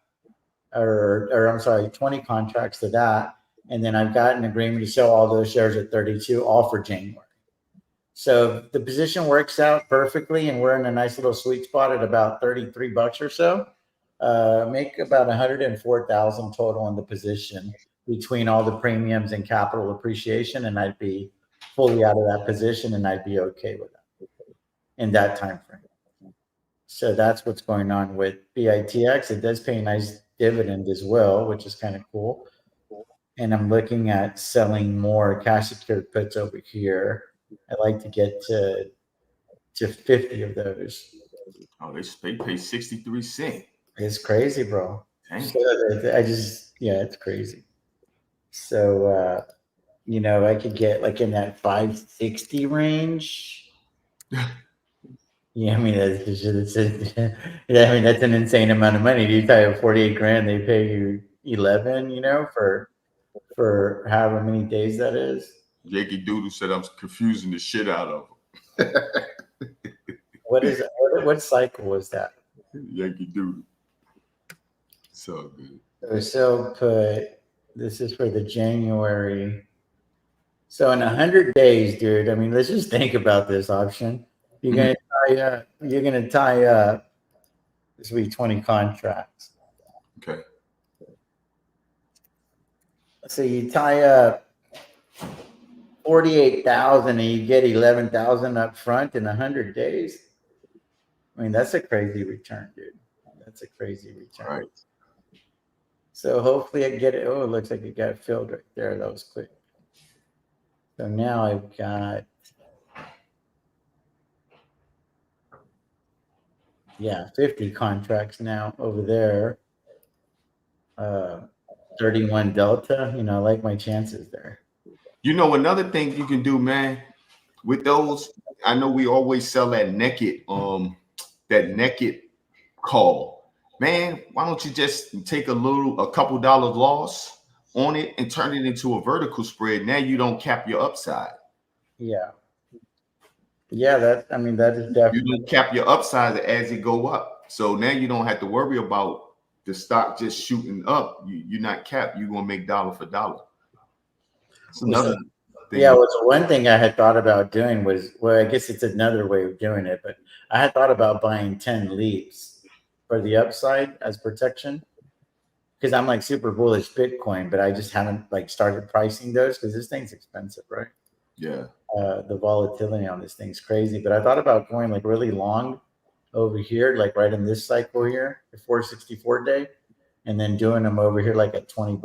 Or I'm sorry, 20 contracts to that. And then I've got an agreement to sell all those shares at 32, all for January. So the position works out perfectly, and we're in a nice little sweet spot at about $33 or so. Make about 104,000 total in the position between all the premiums and capital appreciation, and I'd be fully out of that position, and I'd be okay with that in that time frame. So that's what's going on with BITX. It does pay a nice dividend as well, which is kind of cool. And I'm looking at selling more cash secured puts over here. I'd like to get to 50 of those. Oh, they pay 63 cents. It's crazy, bro. So it's crazy. So, I could get like in that 560 range. Yeah, I mean yeah, I mean that's an insane amount of money. You tie up 48 grand, they pay you 11, for however many days that is. Yankee Doodle said I'm confusing the shit out of him. What is what cycle was that? Yankee Doodle. So good. So put this is for the January. So in 100 days, dude. I mean, let's just think about this option. You're gonna tie up. This will be 20 contracts. Okay. So you tie up 48,000 and you get 11,000 up front in 100 days. I mean, that's a crazy return, dude. That's a crazy return. Right. So hopefully I get it. Oh, it looks like it got filled right there. That was quick. So now I've got, 50 contracts now over there. 31 Delta. I like my chances there. Another thing you can do, man, with those, I know we always sell that naked call. Man, why don't you just take a couple dollars loss on it and turn it into a vertical spread? Now you don't cap your upside. Yeah. Yeah, that is definitely. You don't cap your upside as it go up. So now you don't have to worry about the stock just shooting up. You're not capped. You're gonna make dollar for dollar. It's another thing. Yeah, well, one thing I had thought about doing was, well, I guess it's another way of doing it, but I had thought about buying 10 leaps for the upside as protection, because I'm like super bullish Bitcoin, but I just haven't started pricing those because this thing's expensive, right? Yeah. The volatility on this thing's crazy, but I thought about going really long over here, right in this cycle here, the 464 day, and then doing them over here at $20.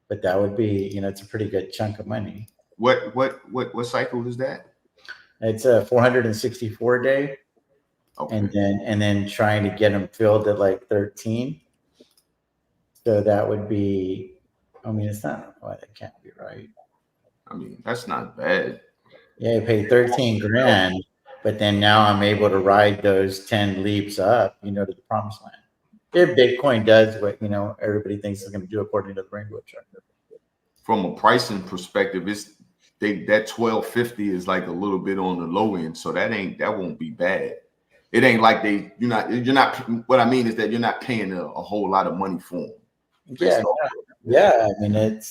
But that would be, it's a pretty good chunk of money. What cycle is that? It's a 464 day. Okay. And then trying to get them filled at 13. So that would be, it's not, that can't be right. That's not bad. Yeah, you pay 13 grand, but then now I'm able to ride those 10 leaps up, to the promised land. If Bitcoin does what, everybody thinks it's going to do according to the rainbow chart. From a pricing perspective, that 1250 is a little bit on the low end. So that won't be bad. It ain't like you're not, what I mean is that you're not paying a whole lot of money for them. Yeah.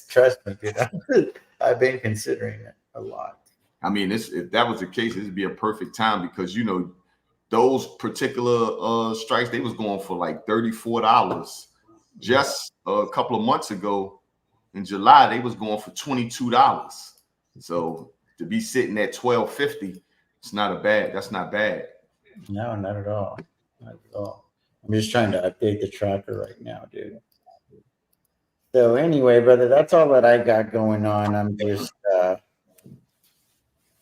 Trust me, dude. I've been considering it a lot. If that was the case, this would be a perfect time because, those particular strikes, they was going for $34 just a couple of months ago. In July, they was going for $22. So to be sitting at 1250, that's not bad. No, not at all. Not at all. I'm just trying to update the tracker right now, dude. So anyway, brother, that's all that I got going on. I'm just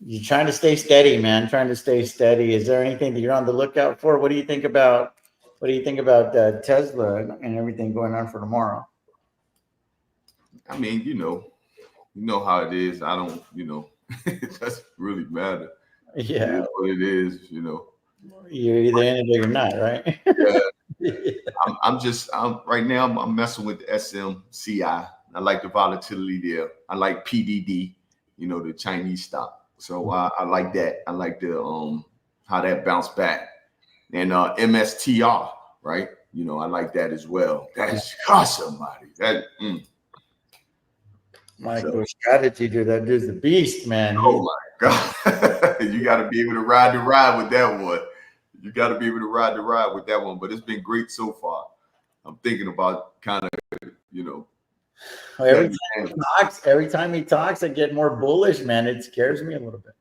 you're trying to stay steady, man. Trying to stay steady. Is there anything that you're on the lookout for? What do you think about Tesla and everything going on for tomorrow? You know how it is. I don't, it doesn't really matter. Yeah. It is what it is, You're either in it or you're not, right? Yeah. I'm right now I'm messing with the SMCI. I like the volatility there. I like PDD, the Chinese stock. So I like that. I like the how that bounced back. And MSTR, right? I like that as well. That's somebody. MicroStrategy, dude, that dude's a beast, man. Oh my God. You got to be able to ride the ride with that one. But it's been great so far. I'm thinking about kind of, Well, every time he talks, I get more bullish, man. It scares me a little bit.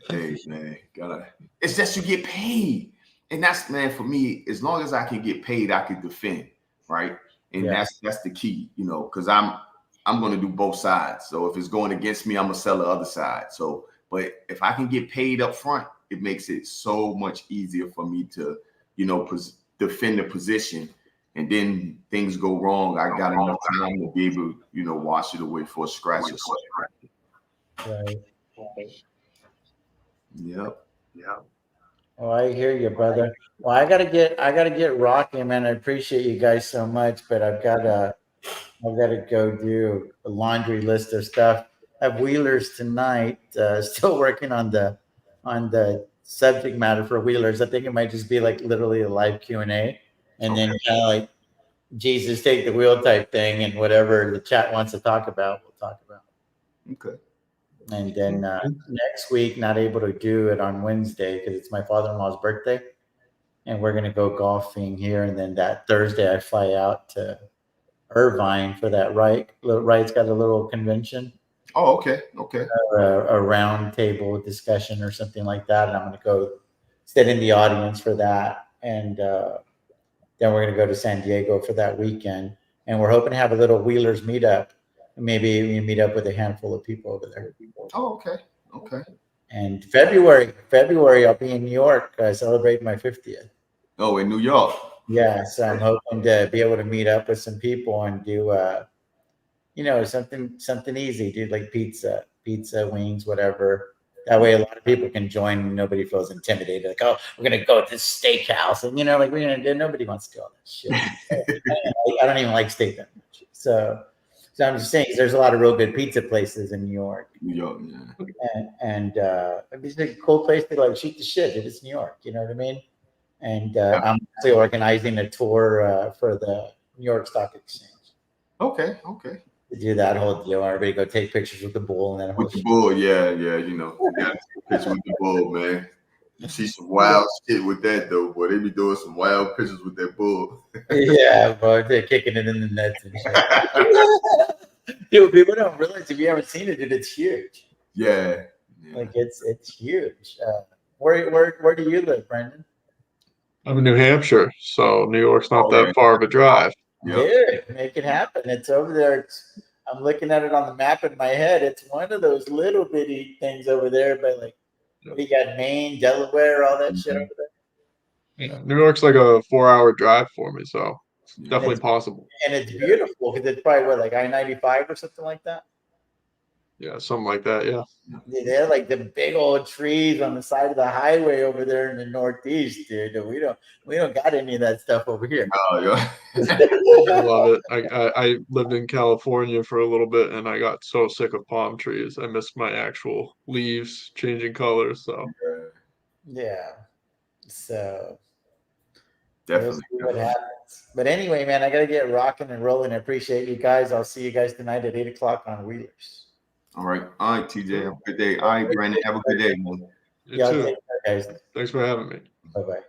Hey, man, it's just you get paid. And that's, man, for me, as long as I can get paid, I can defend, right? And that's the key, because I'm going to do both sides. So if it's going against me, I'm going to sell the other side. So, but if I can get paid up front, it makes it so much easier for me to, defend the position. And then things go wrong. I got enough time to be able to, wash it away for a scratch or something. Right. Yep. Oh, I hear you, brother. Well, I gotta get rocking, man. I appreciate you guys so much, but I've gotta go do a laundry list of stuff. I have Wheelers tonight. Still working on the subject matter for Wheelers. I think it might just be like literally a live Q&A, and then kind of like Jesus take the wheel type thing, and whatever the chat wants to talk about, we'll talk about. Okay. And then next week, not able to do it on Wednesday because it's my father-in-law's birthday, and we're gonna go golfing here. And then that Thursday, I fly out to Irvine for that. Wright's got a little convention, Oh, okay. Okay. a round table discussion or something like that, and I'm gonna go sit in the audience for that. And then we're gonna go to San Diego for that weekend, and we're hoping to have a little Wheelers meetup. Maybe we meet up with a handful of people over there. Oh, okay. Okay. And February, I'll be in New York celebrating my 50th. Oh, in New York. Yeah, so I'm hoping to be able to meet up with some people and do, something easy, do like pizza, wings, whatever. That way, a lot of people can join and nobody feels intimidated. Like, oh, we're gonna go to this steakhouse, and like we're gonna do. Nobody wants to do all that shit. I don't even like steak that much. So I'm just saying, 'cause there's a lot of real good pizza places in New York. New York, yeah. And it's a cool place to like shoot the shit. It's New York, you know what I mean? And I'm actually organizing a tour for the New York Stock Exchange Okay. Okay. to do that whole deal. Everybody go take pictures with the bull and then With the bull, yeah. You gotta take a picture with the bull, man. You see some wild shit with that though, boy. They be doing some wild pictures with that bull. Yeah, bro, they're kicking it in the nets and shit. Dude, people don't realize if you haven't seen it, dude, it's huge. Yeah. Like it's huge. Where do you live, Brendan? I'm in New Hampshire, so New York's not that far of a drive. Yep. Dude, make it happen. It's over there. I'm looking at it on the map in my head. It's one of those little bitty things over there, but like we got Maine, Delaware, all that shit over there. Yeah, New York's like a 4-hour drive for me, so it's definitely possible. And it's beautiful because it's probably what, like I-95 or something like that. Yeah, something like that. Yeah. They're like the big old trees on the side of the highway over there in the Northeast, dude. We don't got any of that stuff over here. Oh, yeah. I love it. I lived in California for a little bit, and I got so sick of palm trees. I missed my actual leaves changing colors. So yeah, so Definitely. we'll see what happens. But anyway, man, I gotta get rocking and rolling. I appreciate you guys. I'll see you guys tonight at 8:00 on Wheelers. All right, TJ. Have a good day. All right, Brandon. Have a good day, man. you too. Take care, guys. Thanks for having me. Bye bye.